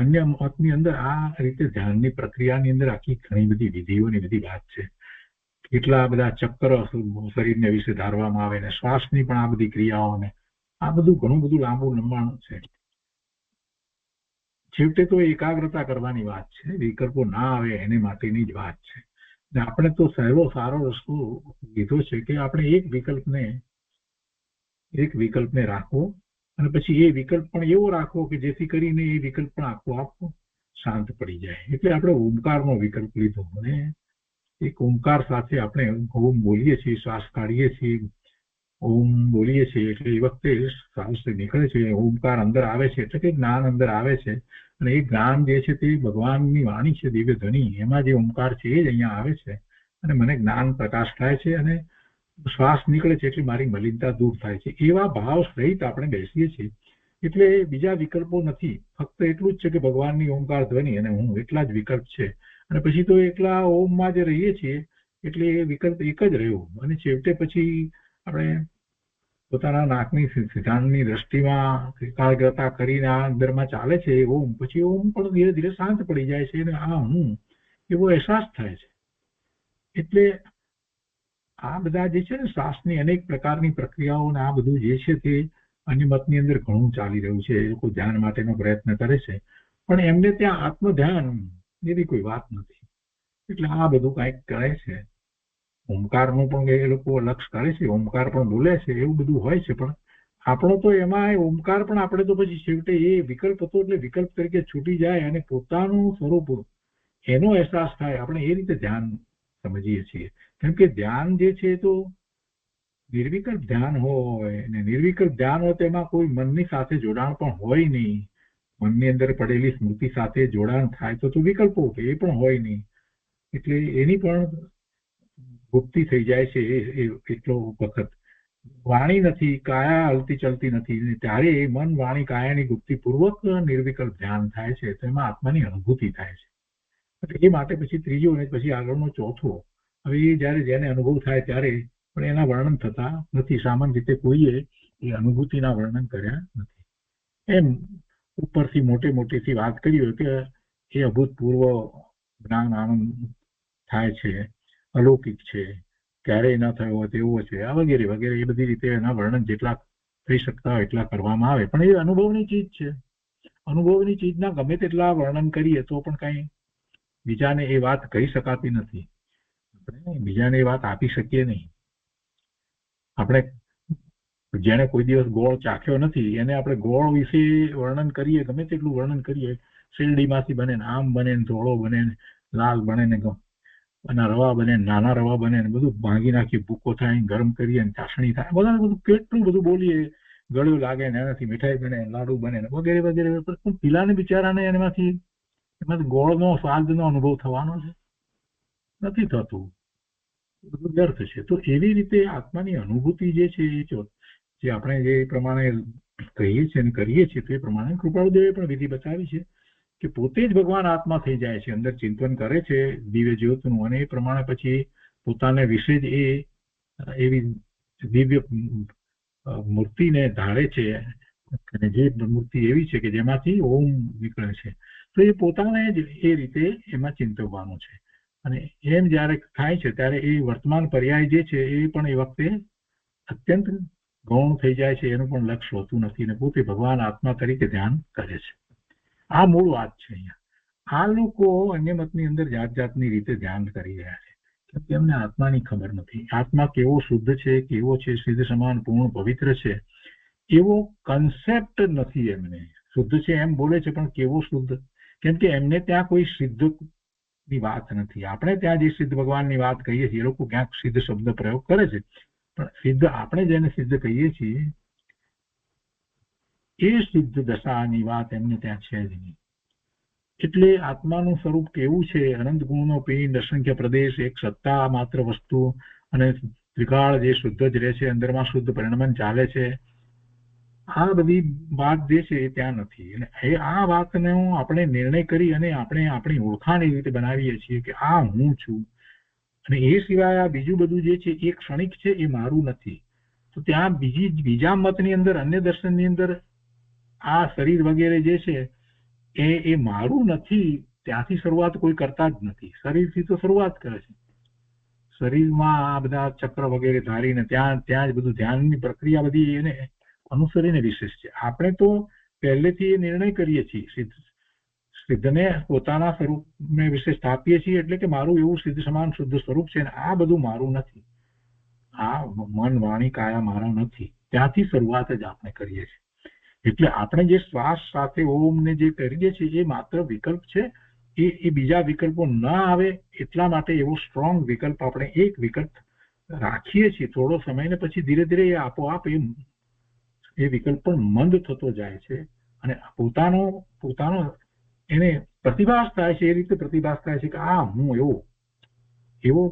અન્ય મતની અંદર આ રીતે ધ્યાનની પ્રક્રિયાની અંદર આખી ઘણી બધી વિધિઓની બધી વાત છે. કેટલા બધા ચક્ર શરીરને વિશે ધારવામાં આવે ને શ્વાસની પણ આ બધી ક્રિયાઓને આ બધું ઘણું બધું લાંબુ લંબાણું છે. છેવટે તો એકાગ્રતા કરવાની વાત છે, વિકલ્પો ના આવે એને માટેની જ વાત છે. આપણે તો સારો રસ્તો લીધો છે કે આપણે એક વિકલ્પને રાખવો અને પછી એ વિકલ્પ પણ એવો રાખવો કે જેથી કરીને એ વિકલ્પ પણ આપોઆપ શાંત પડી જાય. એટલે આપણે ઓમકારનો વિકલ્પ લીધો અને એક ઓમકાર સાથે આપણે ઓમ બોલીએ છીએ, શ્વાસ કાઢીએ છીએ, ઓમ બોલીએ છીએ એટલે એ વખતે શ્વાસ નીકળે છે, ઓમકાર અંદર આવે છે એટલે કે જ્ઞાન અંદર આવે છે. અને એ જ્ઞાન જે છે તે ભગવાનની વાણી છે, દિવ્ય ધ્વનિ, એમાં જે ઓમકાર છે એ જ અહીંયા આવે છે અને મને જ્ઞાન પ્રકાશ થાય છે અને શ્વાસ નીકળે છે એટલે મારી મલિનતા દૂર થાય છે. એવા ભાવ સહિત આપણે બેસીએ છીએ. એટલે બીજા વિકલ્પો નથી, ફક્ત એટલું જ છે કે ભગવાનની ઓમકાર ધ્વનિ અને હું, એટલા જ વિકલ્પ છે. અને પછી તો એકલા ઓમમાં જ રહીએ છીએ એટલે એ વિકલ્પ એક જ રહ્યો અને છેવટે પછી આપણે પોતાના નાકની સિદ્ધાંતની દ્રષ્ટિમાં એકાગ્રતા કરીને આ અંદરમાં ચાલે છે ઓમ, પછી ઓમ પણ ધીરે ધીરે શાંત પડી જાય છે અને આ હું એવો અહેસાસ થાય છે. એટલે આ બધા જે છે ને શ્વાસની અનેક પ્રકારની પ્રક્રિયાઓ અને આ બધું જે છે તે અન્ય મતની અંદર ઘણું ચાલી રહ્યું છે. એ લોકો ધ્યાન માટેનો પ્રયત્ન કરે છે પણ એમને ત્યાં આત્મ ધ્યાન એવી કોઈ વાત નથી. એટલે આ બધું કંઈક કરે છે. ઓમકારનું પણ એ લોકો લક્ષ કરે છે, ઓમકાર પણ બોલે છે, એવું બધું હોય છે. પણ આપણો તો એમાં ઓમકાર પણ આપણે તો પછી છેવટે એ વિકલ્પ હતો એટલે વિકલ્પ તરીકે છૂટી જાય અને પોતાનું સ્વરૂપ એનો અહેસાસ થાય. આપણે એ રીતે ધ્યાન સમજીએ છીએ. કેમ કે ધ્યાન જે છે તો નિર્વિકલ્પ ધ્યાન હોય અને નિર્વિકલ્પ ધ્યાન હોય તેમાં કોઈ મનની સાથે જોડાણ પણ હોય નહીં. મનની અંદર પડેલી સ્મૃતિ સાથે જોડાણ થાય તો વિકલ્પો એ પણ હોય નહીં. એટલે એની પણ ગુપ્તી થઈ જાય છે. એટલો વખત વાણી નથી, કાયા હલતી ચલતી નથી, ત્યારે એ મન વાણી કાયાની ગુપ્તી પૂર્વક નિર્વિકલ્પ ધ્યાન થાય છે તો એમાં આત્માની અનુભૂતિ થાય છે. એ માટે પછી ત્રીજો અને પછી આગળનો ચોથો, હવે એ જયારે જેને અનુભવ થાય ત્યારે પણ એના વર્ણન થતા નથી. સામાન્ય રીતે કોઈએ એ અનુભૂતિના વર્ણન કર્યા નથી. એમ ઉપરથી મોટેથી વાત કરી હોય કે એ અભૂતપૂર્વ જ્ઞાન આનંદ થાય છે, અલૌકિક છે, ક્યારેય ન થયો હોય તેવો છે, આ વગેરે વગેરે એ બધી રીતે એના વર્ણન જેટલા થઈ શકતા હોય એટલા કરવામાં આવે. પણ એ અનુભવની ચીજ છે. અનુભવની ચીજના ગમે તેટલા વર્ણન કરીએ તો પણ કઈ બીજાને એ વાત કહી શકાતી નથી. આપણે બીજાને એ વાત આપી શકીએ નહીં. આપણે જેને કોઈ દિવસ ગોળ ચાખ્યો નથી એને આપણે ગોળ વિશે વર્ણન કરીએ, ગમે તેટલું વર્ણન કરીએ, શેરડીમાંથી બને ને આમ બને ને ધોળો બને ને લાલ બને ને અને રવા બને, નાના રવા બને ને બધું ભાંગી નાખી, ભૂકો થાય, ગરમ કરીએ ને ચાસણી થાય, બધા બધું કેટલું બધું બોલીએ, ગળ્યું લાગે ને એનાથી મીઠાઈ બને, લાડુ બને ને વગેરે વગેરે. પણ પીલાને બિચારાને એમાંથી ગોળનો સ્વાદનો અનુભવ થવાનો છે? નથી થતું. બધું વ્યર્થ છે. તો એવી રીતે આત્માની અનુભૂતિ જે છે જે આપણે જે પ્રમાણે કહીએ છીએ અને કરીએ છીએ તે પ્રમાણે કૃપાળુદેવે પણ વિધિ બતાવી છે કે પોતે જ ભગવાન આત્મા થઈ જાય છે, અંદર ચિંતન કરે છે દિવ્ય જ્યોતનું અને એ પ્રમાણે પછી પોતાને વિશે જ એવી દિવ્ય મૂર્તિને ધારે છે અને જે મૂર્તિ એવી છે કે જેમાંથી ઓમ નીકળે છે. તો એ પોતાને જ એ રીતે એમાં ચિંતવવાનું છે. અને એમ જયારે થાય છે ત્યારે એ વર્તમાન પર્યાય જે છે એ પણ એ વખતે અત્યંત ગૌણ થઈ જાય છે. એનું પણ લક્ષ્ય હોતું નથી અને પોતે ભગવાન આત્મા તરીકે ધ્યાન કરે છે. આ મૂળ વાત છે. અહીંયા આ લોકો અન્ય મતની અંદર જાત જાતની રીતે ધ્યાન કરી રહ્યા છે કે એમને આત્માની ખબર નથી. આત્મા કેવો શુદ્ધ છે, કેવો છે, સિદ્ધ સમાન પૂર્ણ પવિત્ર છે એવો કન્સેપ્ટ નથી એમને. શુદ્ધ છે એમ બોલે છે પણ કેવો શુદ્ધ? કેમ કે એમને ત્યાં કોઈ સિદ્ધ ની વાત નથી. આપણે ત્યાં જે સિદ્ધ ભગવાનની વાત કહીએ છીએ, એ લોકો ક્યાંક સિદ્ધ શબ્દ પ્રયોગ કરે છે પણ સિદ્ધ આપણે જેને સિદ્ધ કહીએ છીએ એ સિદ્ધ દશાની વાત એમને ત્યાં છે જ નહીં. એટલે આત્માનું સ્વરૂપ કેવું છે? અનંત ગુણનો પિંડ, અસંખ્ય પ્રદેશ, એક સત્તા માત્ર વસ્તુ અને ત્રિકાળ જે શુદ્ધ જ રહે છે, અંદરમાં શુદ્ધ પરિણમન ચાલે છે. આ બધી વાત જે છે એ ત્યાં નથી. અને આ વાતનો આપણે નિર્ણય કરી અને આપણે આપણી ઓળખાણ એવી રીતે બનાવીએ છીએ કે આ હું છું અને એ સિવાય આ બીજું બધું જે છે એ ક્ષણિક છે, એ મારું નથી. તો ત્યાં બીજા મતની અંદર, અન્ય દર્શનની અંદર આ શરીર વગેરે જે છે એ મારું નથી. ત્યાંથી શરૂઆત કોઈ કરતા જ નથી. શરીરથી તો શરૂઆત કરે છે. શરીરમાં આ બધા ચક્ર વગેરે ધારીને ત્યાં જ બધું ધ્યાનની પ્રક્રિયા બધી એને અનુસરીને વિશેષ છે. આપણે તો પહેલેથી એ નિર્ણય કરીએ છીએ, સિદ્ધને પોતાના સ્વરૂપને વિશે સ્થાપીએ છીએ એટલે કે મારું એવું સિદ્ધ સમાન શુદ્ધ સ્વરૂપ છે. આ બધું મારું નથી. આ મન વાણી કાયા મારા નથી. ત્યાંથી શરૂઆત જ આપણે કરીએ છીએ. એટલે આપણે જે શ્વાસ સાથે ઓમને જે કરીએ છીએ એ માત્ર વિકલ્પ છે. એ બીજા વિકલ્પો ન આવે એટલા માટે એવો સ્ટ્રોંગ વિકલ્પ આપણે એક વિકલ્પ રાખીએ છીએ થોડો સમય ને પછી ધીરે ધીરે એ આપોઆપ એ વિકલ્પ પણ મંદ થતો જાય છે અને પોતાનો એને પ્રતિભાસ થાય છે. એ રીતે પ્રતિભાસ થાય છે કે આ હું એવો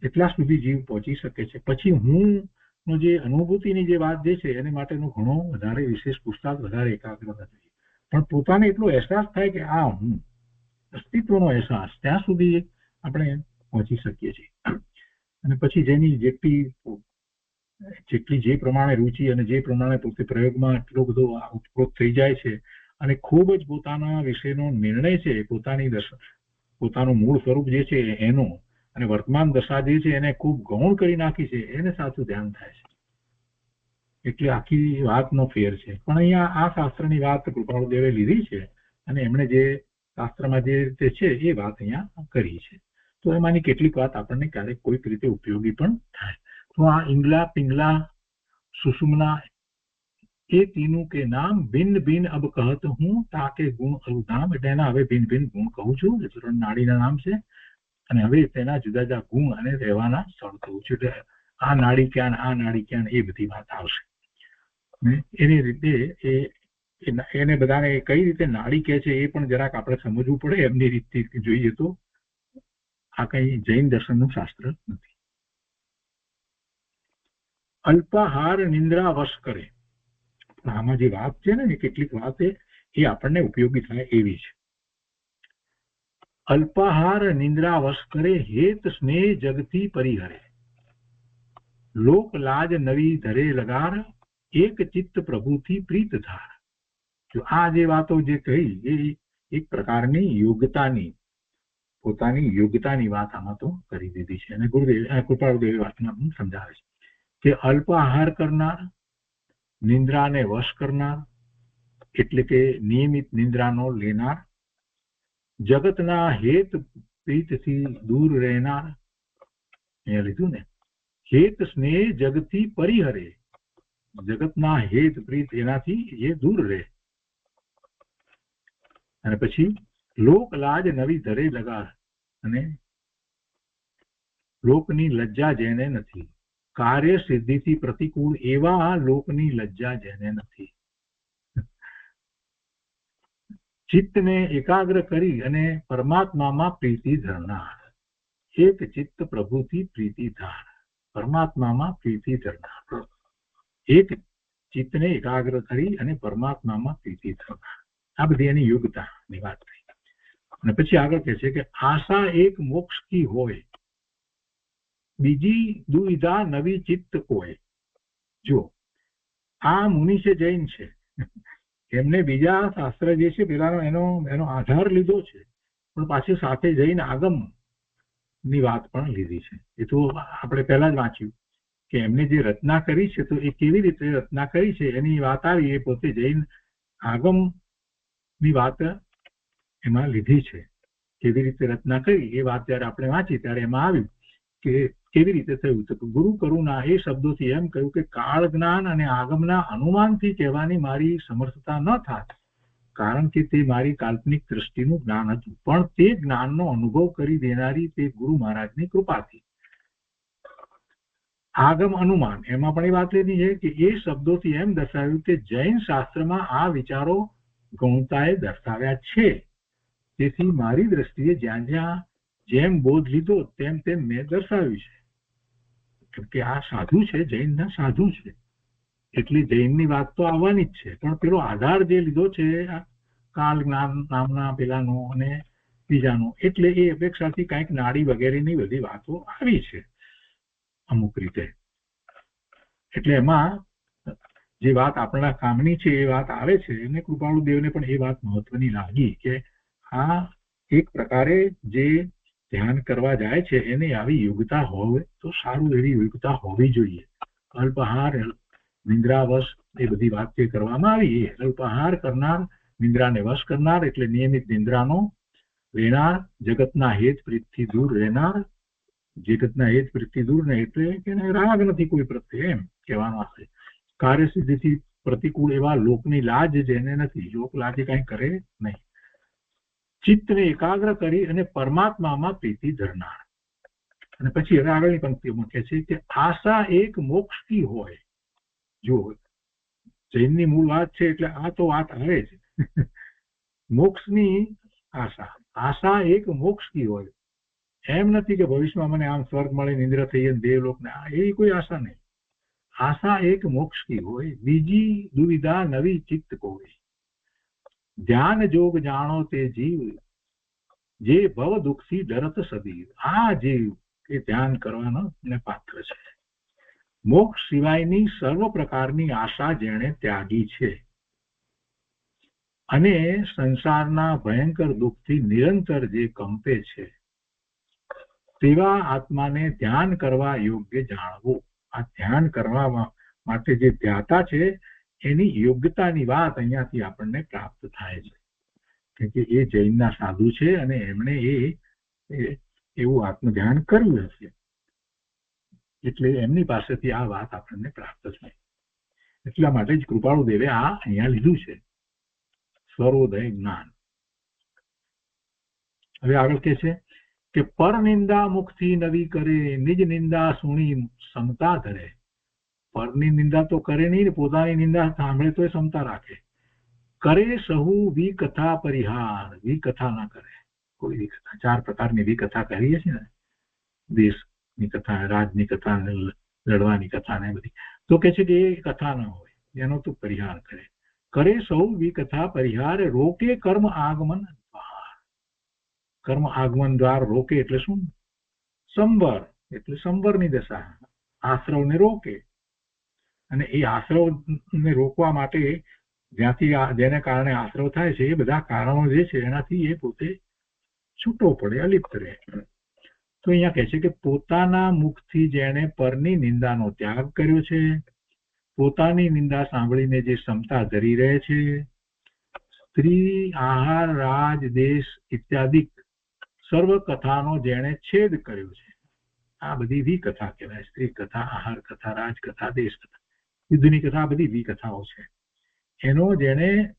એટલા સુધી જીવ પહોંચી શકે છે. પછી હું જે અનુભૂતિની જે વાત જે છે એને માટેનો ઘણો વધારે વિશેષ પુસ્તક, વધારે એકાગ્રતા જોઈએ. પણ પોતાને એટલો અહેસાસ થાય કે આ હું અસ્તિત્વનો અહેસાસ, ત્યાં સુધી આપણે પહોંચી શકીએ છીએ. અને પછી જેની જેટલી જે પ્રમાણે રુચિ અને જે પ્રમાણે પોતે પ્રયોગમાં એટલો બધો ઉત્પ્રોત થઈ જાય છે અને ખૂબ જ પોતાના વિશેનો નિર્ણય છે, પોતાનું મૂળ સ્વરૂપ જે છે એનો અને વર્તમાન દશા જે છે એને ખૂબ ગૌણ કરી નાખી છે, એને સાચું ધ્યાન થાય છે. એટલે આખી વાતનો ફેર છે. પણ અહીંયા આ શાસ્ત્રની વાત કૃપાળુદેવે લીધી છે અને એમણે જે શાસ્ત્રમાં જે રીતે છે એ વાત અહીંયા કરી છે. તો એમાંની કેટલીક વાત આપણને ક્યારેક કોઈક રીતે ઉપયોગી પણ થાય. તો આ ઇંગલા પિંગલા સુષુમ્ના એ તીનું કે નામ ભિન્ન ભિન્ન અબ કહત હું તાકે ગુણ અવધામ. એટલે એના હવે ભિન્ન ભિન્ન ગુણ કહું છું. એ ત્રણ નાડીના નામ છે અને હવે તેના જુદા જુદા ગુણ અને રહેવાના સ્થળ કહું છું. એટલે આ નાડી ક્યાં, આ નાડી ક્યાં, એ બધી વાત આવશે. એની રીતે એને બધાને કઈ રીતે નાડી કહે છે એ પણ જરાક આપણે સમજવું પડે. એમની રીતથી જોઈએ તો આ કઈ જૈન દર્શનનું શાસ્ત્ર નથી. અલ્પાહાર નિંદ્રા વશ કરે. આમાં જે વાત છે ને, કેટલીક વાત એ આપણને ઉપયોગી થાય એવી છે. અલ્પાહાર નિંદ્રા વશ કરે હેત સ્નેહ જગતી પરિહરે. લોક લાજ નવી ધરે લગાર એક ચિત્ત પ્રભુથી પ્રીત ધાર. જો આ જે વાતો જે કહી એ એક પ્રકારની યોગ્યતાની, પોતાની યોગ્યતાની વાત આમાં તો કરી દીધી છે. અને કૃપાળુદેવ વાતમાં સમજાવે છે કે અલ્પ આહાર કરનાર, નિંદ્રાને વશ કરનાર એટલે કે નિયમિત નિંદ્રાનો લેનાર, જગતના હેત પ્રીતથી દૂર રહેનાર. અહીંયા લીધું ને, હેત સ્નેહ જગતથી પરિહરે. જગતના હેત પ્રીત એનાથી એ દૂર રહે. અને પછી લોક લાજ નવી ધરે લગાર. અને લોકની લજ્જા જેને નથી, કાર્ય સિદ્ધિથી પ્રતિકૂળ એવા લોકની લજ્જા જેને નથી. ચિત્તને એકાગ્ર કરી અને પરમાત્મામાં પ્રીતિ ધરનાર. એક ચિત્ત પ્રભુથી પ્રીતિ ધાર. પરમાત્મામાં પ્રીતિ ધરનાર. એક ચિત્તને એકાગ્ર કરી અને પરમાત્મામાં પ્રીતિ ધરનાર. આ બધી એની યોગ્યતાની વાત થઈ. અને પછી આગળ કહે છે કે આશા એક મોક્ષ કી હોય, બીજી દુવિધા નવી ચિત્ત કોઈ. જો આ મુનિ છે, જૈન છે, એમને બીજા શાસ્ત્ર જે છે પેલાનો એનો આધાર લીધો છે, પણ પાછી સાથે જઈને આગમ ની વાત પણ લીધી છે. એ તો આપણે પહેલા જ વાંચ્યું કે એમને જે રચના કરી છે તો એ કેવી રીતે રચના કરી છે એની વાત આવી. એ પોતે જૈન આગમ ની વાત એમાં લીધી છે. કેવી રીતે રચના કરી એ વાત જયારે આપણે વાંચી ત્યારે એમાં આવ્યું કે કેવી રીતે થયું. તો ગુરુ કરુણા એ શબ્દોથી એમ કહ્યું કે કાળ જ્ઞાન અને આગમના અનુમાનથી કહેવાની મારી સમર્થતા ન થાય, કારણ કે તે મારી કાલ્પનિક દ્રષ્ટિનું જ્ઞાન હતું, પણ તે જ્ઞાનનો અનુભવ કરી દેનારી તે ગુરુ મહારાજની કૃપાથી. આગમ અનુમાન એમાં પણ એ વાત લીધી છે કે એ શબ્દોથી એમ દર્શાવ્યું કે જૈન શાસ્ત્રમાં આ વિચારો ગૌણતાએ દર્શાવ્યા છે, તેથી મારી દ્રષ્ટિએ જ્યાં જ્યાં જેમ બોધ લીધો તેમ તેમ મેં દર્શાવ્યું છે. કેમ કે આ સાધુ છે, જૈનના સાધુ છે, એટલે જૈનની વાત તો આવવાની જ છે, પણ પેલો આધાર જે લીધો છે કાલ જ્ઞાન નામના પેલાનો અને બીજાનો, એટલે એ અપેક્ષાથી કંઈક નાડી વગેરેની બધી વાતો આવી છે અમુક રીતે. એટલે એમાં જે વાત આપણા કામની છે એ વાત આવે છે. અને કૃપાળુદેવને પણ એ વાત મહત્વની લાગી કે આ એક પ્રકારે જે ધ્યાન કરવા જાય છે એને આવી યોગ્યતા હોય તો સારું, એવી યોગ્યતા હોવી જોઈએ. અલ્પાહાર નિંદ્રાવશ એ બધી વાત જે કરવામાં આવી, એ અલ્પાહાર કરનાર, નિંદ્રાને વશ કરનાર એટલે નિયમિત નિંદ્રાનો લેનાર, જગતના હેત પ્રીતથી દૂર રહેનાર. જગતના હેત પ્રીતથી દૂર ને એટલે કે રાગ નથી કોઈ પ્રત્યે એમ કહેવાનો હશે. કાર્ય સિદ્ધિથી પ્રતિકૂળ એવા લોકની લાજ જેને નથી, લોક લાજે કઈ કરે નહીં. ચિત્તને એકાગ્ર કરી અને પરમાત્મામાં પ્રીતિ ધરનાર. અને પછી હવે આગળની પંક્તિઓમાં કહે છે કે આશા એક મોક્ષ કી હોય. જો જૈનની મૂળ વાત છે એટલે આ તો વાત આવે છે. મોક્ષની આશા એક મોક્ષ કી હોય. એમ નથી કે ભવિષ્યમાં મને આમ સ્વર્ગ મળે, નિંદ્ર થઈ દેવલોકને, એવી કોઈ આશા નહીં. આશા એક મોક્ષ કી હોય, બીજી દુવિધા નવી ચિત્ત કોઈ. ધ્યાન જોગ જાણો તે જીવ, જે ભવ દુઃખથી ડરત સદી. આ જીવ એ ધ્યાન કરવાનો ને પાત્ર છે. મોક્ષ સિવાયની સર્વ પ્રકારની આશા જેણે ત્યાગી છે અને સંસારના ભયંકર દુઃખથી નિરંતર જે કંપે છે તેવા આત્માને ધ્યાન કરવા યોગ્ય જાણવું. આ ધ્યાન કરવા માટે જે ધ્યાતા છે એની યોગ્યતાની વાત અહીંયાથી આપણને પ્રાપ્ત થાય છે. કેમ કે એ જૈનના સાધુ છે અને એમણે એવું આત્મધ્યાન કર્યું હશે એટલે એમની પાસેથી આ વાત આપણને પ્રાપ્ત થાય. એટલા માટે જ કૃપાળુ દેવે આ અહીંયા લીધું છે, સર્વોદય જ્ઞાન. હવે આગળ કે છે કે પર નિંદા મુખથી નવી કરે, નિજ નિંદા સુણી સમતા ધરે. પરની નિંદા તો કરે નહીં, પોતાની નિંદા સાંભળે તો સમતા રાખે. કરે સહુ વિકથા પરિહાર. વિકથા ના કરે કોઈ વિકથા. 4 પ્રકારની વિકથા કરીએ છીએ ને, દેશની કથા, રાજની કથા, લડવાની કથા ને બધી, તો કે છે કે એ કથા ન હોય, એનો તો પરિહાર કરે. કરે સૌ વિકથા પરિહાર, રોકે કર્મ આગમન દ્વાર. કર્મ આગમન દ્વાર રોકે એટલે શું? સંવર, એટલે સંવરની દશા, આશ્રવને રોકે. અને એ આશ્રવને રોકવા માટે જ્યાંથી જેને કારણે આશ્રવ થાય છે એ બધા કારણો જે છે એનાથી એ પોતે છૂટો પડે, અલિપ્ત રહે. તો અહીંયા કહે છે કે પોતાના મુખથી જેણે પરની નિંદાનો ત્યાગ કર્યો છે, પોતાની નિંદા સાંભળીને જે ક્ષમતા ધરી રહે છે, સ્ત્રી, આહાર, રાજ, દેશ ઇત્યાદિ સર્વ કથાનો જેણે છેદ કર્યો છે. આ બધી વિકથા કહેવાય. સ્ત્રી કથા, આહાર કથા, રાજ કથા, દેશ કથા, યુદ્ધની કથા, બધી વિકથાઓ છે. એનો જેણે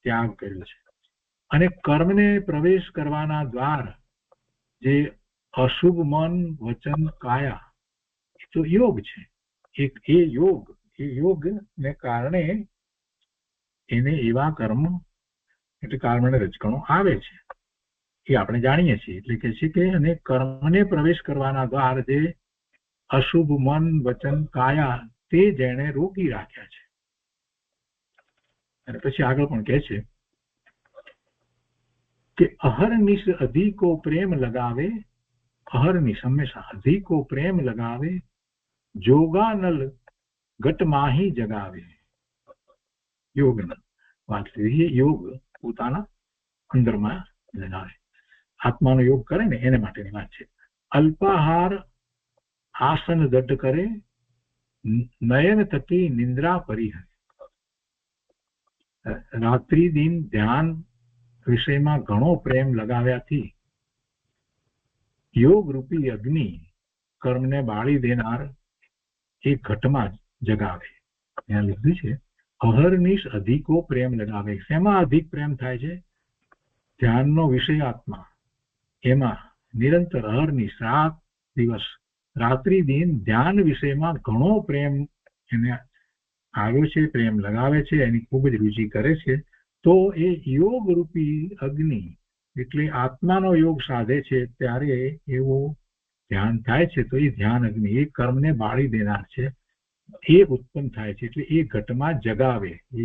ત્યાગ કર્યો છે અને કર્મને પ્રવેશ કરવાના દ્વાર જે અશુભ મન, વચન, કાયા, એ તો યોગ છે. એ યોગ ને કારણે એને એવા કર્મ એટલે કર્મને રજકણો આવે છે એ આપણે જાણીએ છીએ. એટલે કે છે કે અને કર્મને પ્રવેશ કરવાના દ્વાર જે અશુભ મન, વચન, કાયા તે જેણે રોકી રાખ્યા છે. અને પછી આગળ પણ કહે છે કે અહર્નિશ અધિકો પ્રેમ લગાવે. અહર્નિશ હંમેશા અધિકો પ્રેમ લગાવે, જોગાનલ ઘટમાહી જગાવે. યોગના વાત કરીએ, યોગ પોતાના અંદરમાં લગાવે, આત્માનો યોગ કરે ને એને માટેની વાત છે. અલ્પાહાર આસન દઢ કરે, નયન થકી નિંદ્રા પરિહરે. રાત્રિ દિન ધ્યાન વિષયમાં ઘણો પ્રેમ લગાવ્યાથી યોગ રૂપી અગ્નિ કર્મને બાળી દેનાર એ ઘટમાં જગાવે. ત્યાં લીધું છે અહર્નિશ અધિકો પ્રેમ લગાવે. શેમાં અધિક પ્રેમ થાય છે? ધ્યાનનો વિષય આત્મા, એમાં નિરંતર અહર્નિશ રાત દિવસ રાત્રિ દિન ધ્યાન વિષયમાં ઘણો પ્રેમ એને આવ્યો છે, પ્રેમ લગાવે છે, એની ખૂબ જ રુચિ કરે છે. તો એ યોગ રૂપી અગ્નિ એટલે આત્માનો યોગ સાધે છે ત્યારે એવું ધ્યાન થાય છે. તો એ ધ્યાન અગ્નિ એ કર્મને બાળી દેનાર છે, એ ઉત્પન્ન થાય છે. એટલે એ ઘટમાં જગાવે. એ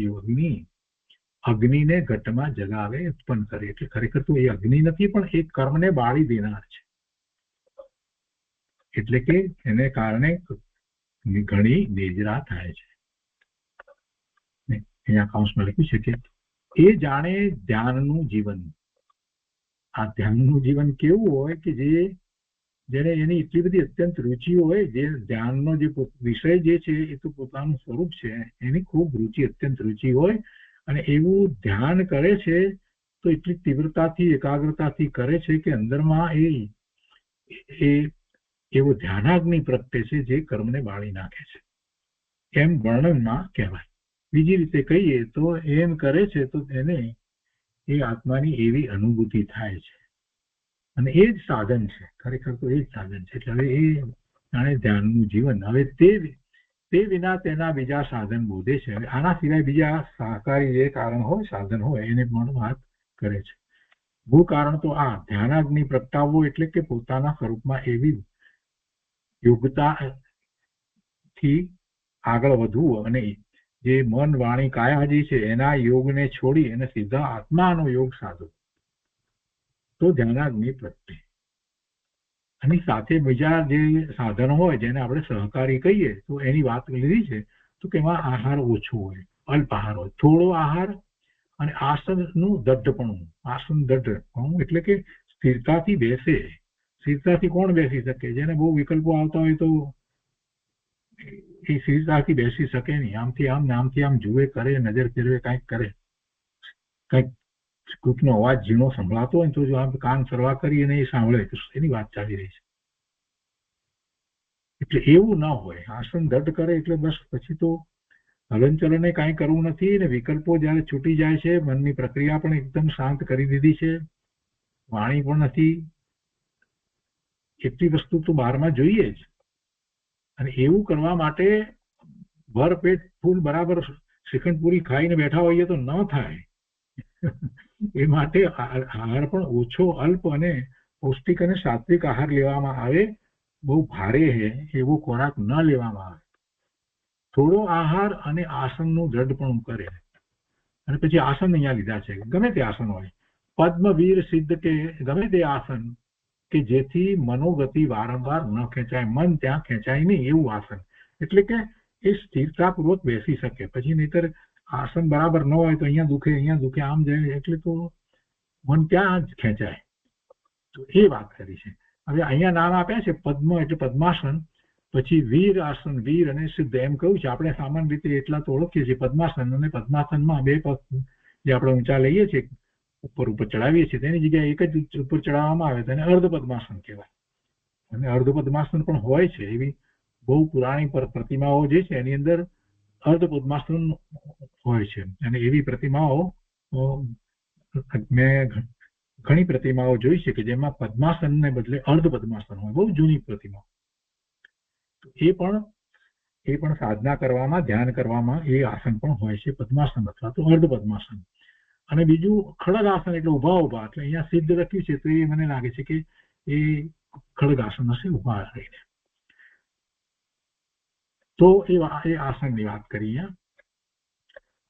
અગ્નિને ઘટમાં જગાવે, ઉત્પન્ન કરે. એટલે ખરેખર તો એ અગ્નિ નથી પણ એ કર્મને બાળી દેનાર છે. એટલે કે એને કારણે ઘણી નિદ્રા થાય છે. અહીંયા કૌંસમાં લખ્યું છે કે એ જાણે ધ્યાનનું જીવન. આ ધ્યાનનું જીવન કેવું હોય કે જેને એની એટલી બધી અત્યંત રુચિ હોય, જે ધ્યાનનો જે વિષય જે છે એ તો પોતાનું સ્વરૂપ છે, એની ખૂબ રુચિ, અત્યંત રુચિ હોય અને એવું ધ્યાન કરે છે તો એટલી તીવ્રતાથી, એકાગ્રતાથી કરે છે કે અંદરમાં એ એવો ધ્યાનાગ્નિ પ્રગટે છે જે કર્મને બાળી નાખે છે, એમ વર્ણનમાં કહેવાય. બીજી રીતે કહીએ તો એમ કરે છે તો એને એ આત્માની એવી અનુભૂતિ થાય છે અને એ જ સાધન છે. ખરેખર તો એ જ સાધન છે. એટલે હવે એ જાણે ધ્યાનનું જીવન. હવે તે વિના તેના બીજા સાધન બોધે છે. હવે આના સિવાય બીજા સહકારી જે કારણ હોય, સાધન હોય, એને પણ વાત કરે છે. મૂળ કારણ તો આ ધ્યાનાગ્નિ પ્રગટાવવો એટલે કે પોતાના સ્વરૂપમાં એવી યોગ્યતાથી આગળ વધવું અને જે મન, વાણી, કાયા જે છે એના યોગને છોડી અને સીધા આત્માનો યોગ સાધો. તો ધ્યાનાગ્નિ પ્રગટે. અને સાથે બીજા જે સાધનો હોય જેને આપણે સહકારી કહીએ તો એની વાત લીધી છે. તો કે એમાં આહાર ઓછો હોય, અલ્પ આહાર હોય, થોડો આહાર અને આસનનું દઢપણું. આસન દઢપણું એટલે કે સ્થિરતાથી બેસે. સ્થિરતાથી કોણ બેસી શકે? જેને બહુ વિકલ્પો આવતા હોય તો એ સ્થિરતાથી બેસી શકે નહીં. આમથી આમ ને આમથી આમ જુએ, કરે, નજર ફેરવે, કંઈક કરે, કંઈક કોઈકનો અવાજ ઝીણો સંભળાતો હોય તો જો આમ કાન સરવા કરી અને એ સાંભળે તો એની વાત ચાલી રહી છે. એટલે એવું ના હોય. આસન દઢ કરે એટલે બસ પછી તો હલનચલને કાંઈ કરવું નથી ને વિકલ્પો જયારે છૂટી જાય છે, મનની પ્રક્રિયા પણ એકદમ શાંત કરી દીધી છે, વાણી પણ નથી, એટલી વસ્તુ તો બહારમાં જોઈએ જ. અને એવું કરવા માટે ભરપેટ ફૂલ બરાબર શ્રીખંડ પૂરી ખાઈને બેઠા હોઈએ તો ન થાય. એ માટે આહાર પણ ઓછો, અલ્પ અને પૌષ્ટિક અને સાત્વિક આહાર લેવામાં આવે. બહુ ભારે એવો ખોરાક ન લેવામાં આવે. થોડો આહાર અને આસનનું દઢપણું કરે. અને પછી આસન અહીંયા લીધા છે, ગમે તે આસન હોય, પદ્મવીર સિદ્ધ કે ગમે તે આસન કે જેથી મનોગતિ વારંવાર ન ખેંચાય, મન ત્યાં ખેંચાય નહીં એવું આસન. એટલે કે એ સ્થિરતાપૂર્વક બેસી શકે. પછી નહીતર આસન બરાબર ન હોય તો અહીંયા દુખે આમ જાય એટલે તો મન ત્યાં જ ખેંચાય. તો એ વાત કરી છે. હવે અહીંયા નામ આપ્યા છે પદ્મ એટલે પદ્માસન, પછી વીર આસન, વીર અને સિદ્ધ એમ કહ્યું છે. આપણે સામાન્ય રીતે એટલા તો ઓળખીએ છીએ પદ્માસન અને પદ્માસનમાં બે પગ જે આપણે ઊંચા લઈએ છીએ, ઉપર ચડાવીએ છીએ, તેની જગ્યાએ એક જ ઉપર ચડાવવામાં આવે તેને અર્ધ પદ્માસન કહેવાય. અને અર્ધ પદ્માસન પણ હોય છે. એવી બહુ પુરાણી પ્રતિમાઓ જે છે એની અંદર અર્ધ પદ્માસન હોય છે. અને એવી પ્રતિમાઓ મેં ઘણી પ્રતિમાઓ જોઈ છે કે જેમાં પદ્માસનને બદલે અર્ધ પદ્માસન હોય, બહુ જૂની પ્રતિમા. એ પણ સાધના કરવામાં, ધ્યાન કરવામાં એ આસન પણ હોય છે, પદ્માસન અથવા તો અર્ધ પદ્માસન. અને બીજું ખડગ આસન એટલે ઉભા એટલે અહીંયા સિદ્ધ લખ્યું છે તો એ મને લાગે છે કે એ ખડગ આસન હશે, ઉભા રહીને. તો એ આસનની વાત કરી.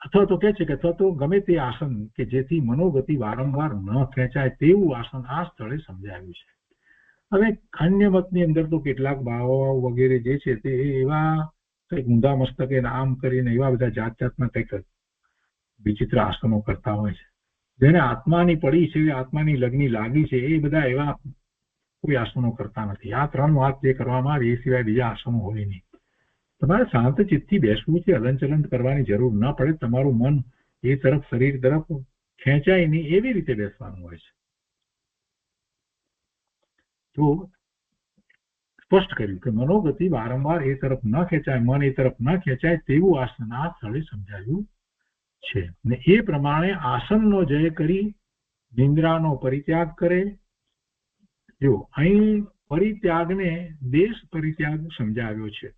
અથવા તો કે છે કે અથવા તો ગમે તે આસન કે જેથી મનોગતિ વારંવાર ન ખેંચાય તેવું આસન આ સ્થળે સમજાવ્યું છે. હવે અન્ય મતની અંદર તો કેટલાક ભાવો વગેરે જે છે તે એવા કંઈક ઊંધા મસ્તકે આમ કરીને એવા બધા જાતના કંઈક વિચિત્ર આસનો કરતા હોય છે. જેને આત્માની પડી છે, આત્માની લગ્ની લાગી છે, એ બધા એવા કોઈ આસનો કરતા નથી. આ ત્રણ વાત જે કરવામાં આવે એ સિવાય બીજા આસનો હોય નહીં. તમારે શાંત ચિત્તથી બેસવું છે, હલનચલન કરવાની જરૂર ન પડે. તમારું મન એ તરફ, શરીર તરફ ખેંચાય નહીં એવી રીતે બેસવાનું હોય છે. તો સ્પષ્ટ કર્યું કે મનોગતિ વારંવાર એ તરફ ન ખેંચાય, મન એ તરફ ન ખેંચાય તેવું આસન આ સ્થળે સમજાવ્યું છે. ને એ પ્રમાણે આસનનો જય કરી નિંદ્રાનો પરિત્યાગ કરે. જો અહીં પરિત્યાગને દેશ પરિત્યાગ સમજાવ્યો છે.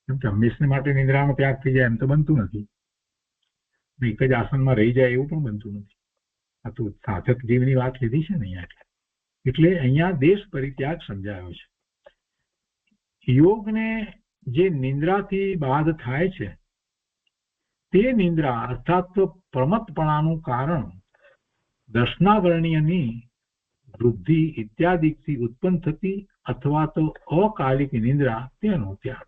કેમ કે હંમેશને માટે નિંદ્રાનો ત્યાગ થઈ જાય એમ તો બનતું નથી. એક જ આસનમાં રહી જાય એવું પણ બનતું નથી. આ તો સાધક જીવની વાત લીધી છે ને અહીંયા. એટલે અહીંયા દેશ પરિત્યાગ સમજાયો છે. યોગને જે નિંદ્રાથી બાદ થાય છે તે નિંદ્રા અર્થાત પ્રમત્તપણાનું કારણ દર્શનાવરણીયની વૃદ્ધિ ઇત્યાદિથી ઉત્પન્ન થતી અથવા તો અકાલિક નિંદ્રા તેનો ત્યાગ.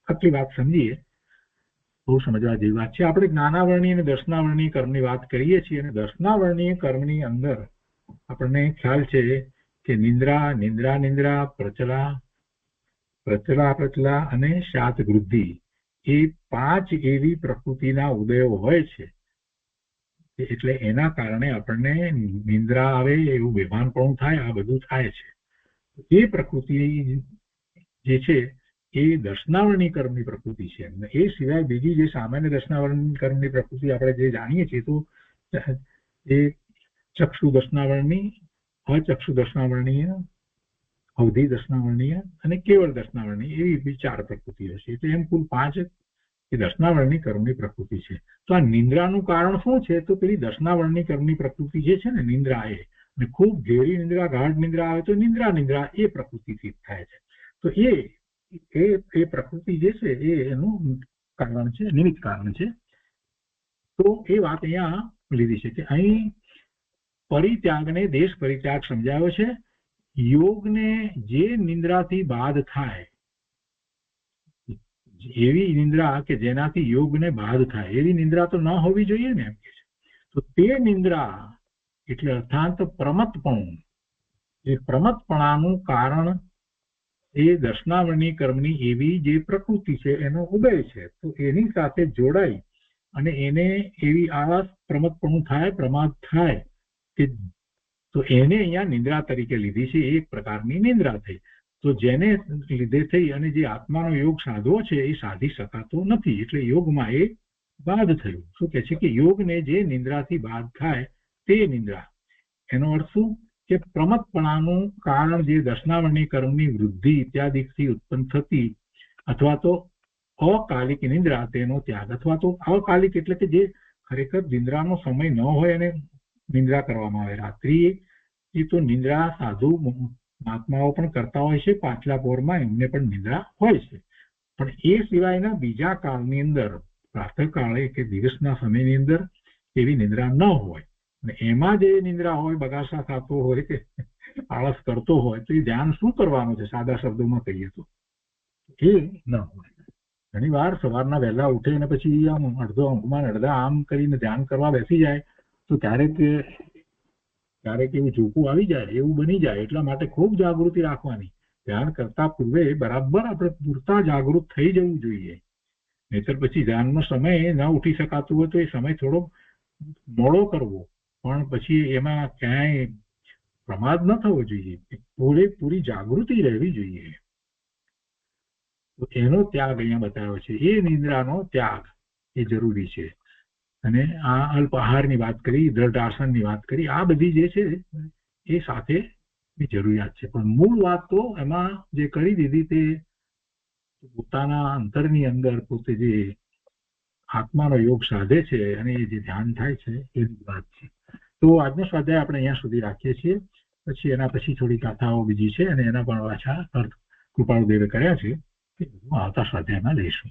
આટલી વાત સમજીએ. બહુ સમજવા જેવી વાત છે. આપણે જ્ઞાનાવરણીય અને દર્શનાવરણીય કર્મની વાત કરીએ છીએ અને દર્શનાવરણીય કર્મની અંદર આપણને ખ્યાલ છે કે નિંદ્રા, પ્રચલા અને શાત વૃદ્ધિ એ 5 એવી પ્રકૃતિના ઉદયો હોય છે. એટલે એના કારણે આપણને નિંદ્રા આવે, એવું બેભાન પણ થાય, આ બધું થાય છે. એ પ્રકૃતિ જે છે એ દર્શનાવરણી કર્મની પ્રકૃતિ છે. એ સિવાય બીજી જે સામાન્ય દર્શનાવરણી કર્મની પ્રકૃતિ આપણે જે જાણીએ છીએ તો એ ચક્ષુ દર્શનાવરણી, અચક્ષુ દર્શનાવરણીય, અવધિ દર્શનાવરણીય અને કેવળ દર્શનાવરણીય એવી 4 પ્રકૃતિઓ છે. એટલે એમ કુલ 5 એ દર્શનાવરણી કર્મની પ્રકૃતિ છે. તો આ નિંદ્રાનું કારણ શું છે? તો પેલી દર્શનાવરણી કર્મની પ્રકૃતિ જે છે ને નિંદ્રા, એ ખૂબ ઘેરી નિંદ્રા, ગાઢ નિંદ્રા આવે તો નિંદ્રા એ પ્રકૃતિથી થાય છે. તો એ પ્રકૃતિ જે છે એ એનું કારણ છે, નિમિત્ત કારણ છે. તો એ વાત અહીંયા લીધી છે કે અહીં પરિત્યાગને દેશ પરિત્યાગ સમજાવ્યો છે. યોગને જે નિંદ્રાથી બાદ થાય, એવી નિંદ્રા કે જેનાથી યોગને બાદ થાય એવી નિંદ્રા તો ન હોવી જોઈએ ને, એમ કે છે. તો તે નિંદ્રા એટલે અર્થાત પ્રમતપણું, એ પ્રમતપણાનું કારણ એ દર્શનાવરણી કર્મની એવી જે પ્રકૃતિ છે એનો ઉદય છે. તો એની સાથે જોડાઈ અને એને એવી આળસ પ્રમતપણું થાય, પ્રમાદ થાય કે તો એને અહીંયા નિંદ્રા તરીકે લીધી છે. એક પ્રકારની નિંદ્રા થઈ. તો જેને લીધે થઈ અને જે આત્માનો યોગ સાધવો છે એ સાધી શકાતો નથી, એટલે યોગમાં એ બાદ થયું. શું કે છે કે યોગને જે નિંદ્રાથી બાદ થાય તે નિંદ્રા. એનો અર્થ શું કે પ્રમતપણાનું કારણ જે દર્શનાવરણી કર્મની વૃદ્ધિ ઇત્યાદિથી ઉત્પન્ન થતી અથવા તો અકાલિક નિંદ્રા, તેનો ત્યાગ. અથવા તો અકાલિક એટલે કે જે ખરેખર નિંદ્રાનો સમય ન હોય અને નિંદ્રા કરવામાં આવે. રાત્રિએ એ તો નિંદ્રા સાધુ મહાત્માઓ પણ કરતા હોય છે, પાછલા પોરમાં એમને પણ નિંદ્રા હોય છે. પણ એ સિવાયના બીજા કાળની અંદર, પ્રાતઃકાળે કે દિવસના સમયની અંદર એવી નિંદ્રા ન હોય. અને એમાં જે નિંદ્રા હોય, બગાસા ખાતો હોય કે આળસ કરતો હોય, તો એ ધ્યાન શું કરવાનું છે? સાદા શબ્દોમાં કહીએ તો એ ન હોય. ઘણી વાર સવારના વહેલા ઉઠે અને પછી આમ અડધો ઊંઘમાં અડધા આમ કરીને ધ્યાન કરવા બેસી જાય તો ક્યારેક એવું ઝૂકું આવી જાય, એવું બની જાય. એટલા માટે ખૂબ જાગૃતિ રાખવાની. ધ્યાન કરતા પૂર્વે બરાબર આપણે પૂરતા જાગૃત થઈ જવું જોઈએ. નહીતર પછી ધ્યાનનો સમય ન ઉઠી શકાતું હોય તો એ સમય થોડો મોડો કરવો, પણ પછી એમાં ક્યાંય પ્રમાદ ન થવો જોઈએ. પૂરેપૂરી જાગૃતિ રહેવી જોઈએ. તો એનો ત્યાગ અહીંયા બતાવ્યો છે. એ નિંદ્રાનો ત્યાગ એ જરૂરી છે. અને આ અલ્પ આહારની વાત કરી, દ્રઢ આસનની વાત કરી, આ બધી જે છે એ સાથે જરૂરિયાત છે. પણ મૂળ વાત તો એમાં જે કરી દીધી તે પોતાના અંતરની અંદર પોતે જે આત્માનો યોગ સાધે છે અને જે ધ્યાન થાય છે એની વાત છે. તો આજનો સ્વાધ્યાય આપણે અહીંયા સુધી રાખીએ છીએ. પછી એના પછી થોડી ગાથાઓ બીજી છે અને એના પણ પાછા અર્થ કૃપાળુદેવે કર્યા છે. આવતા સ્વાધ્યાયમાં લઈશું.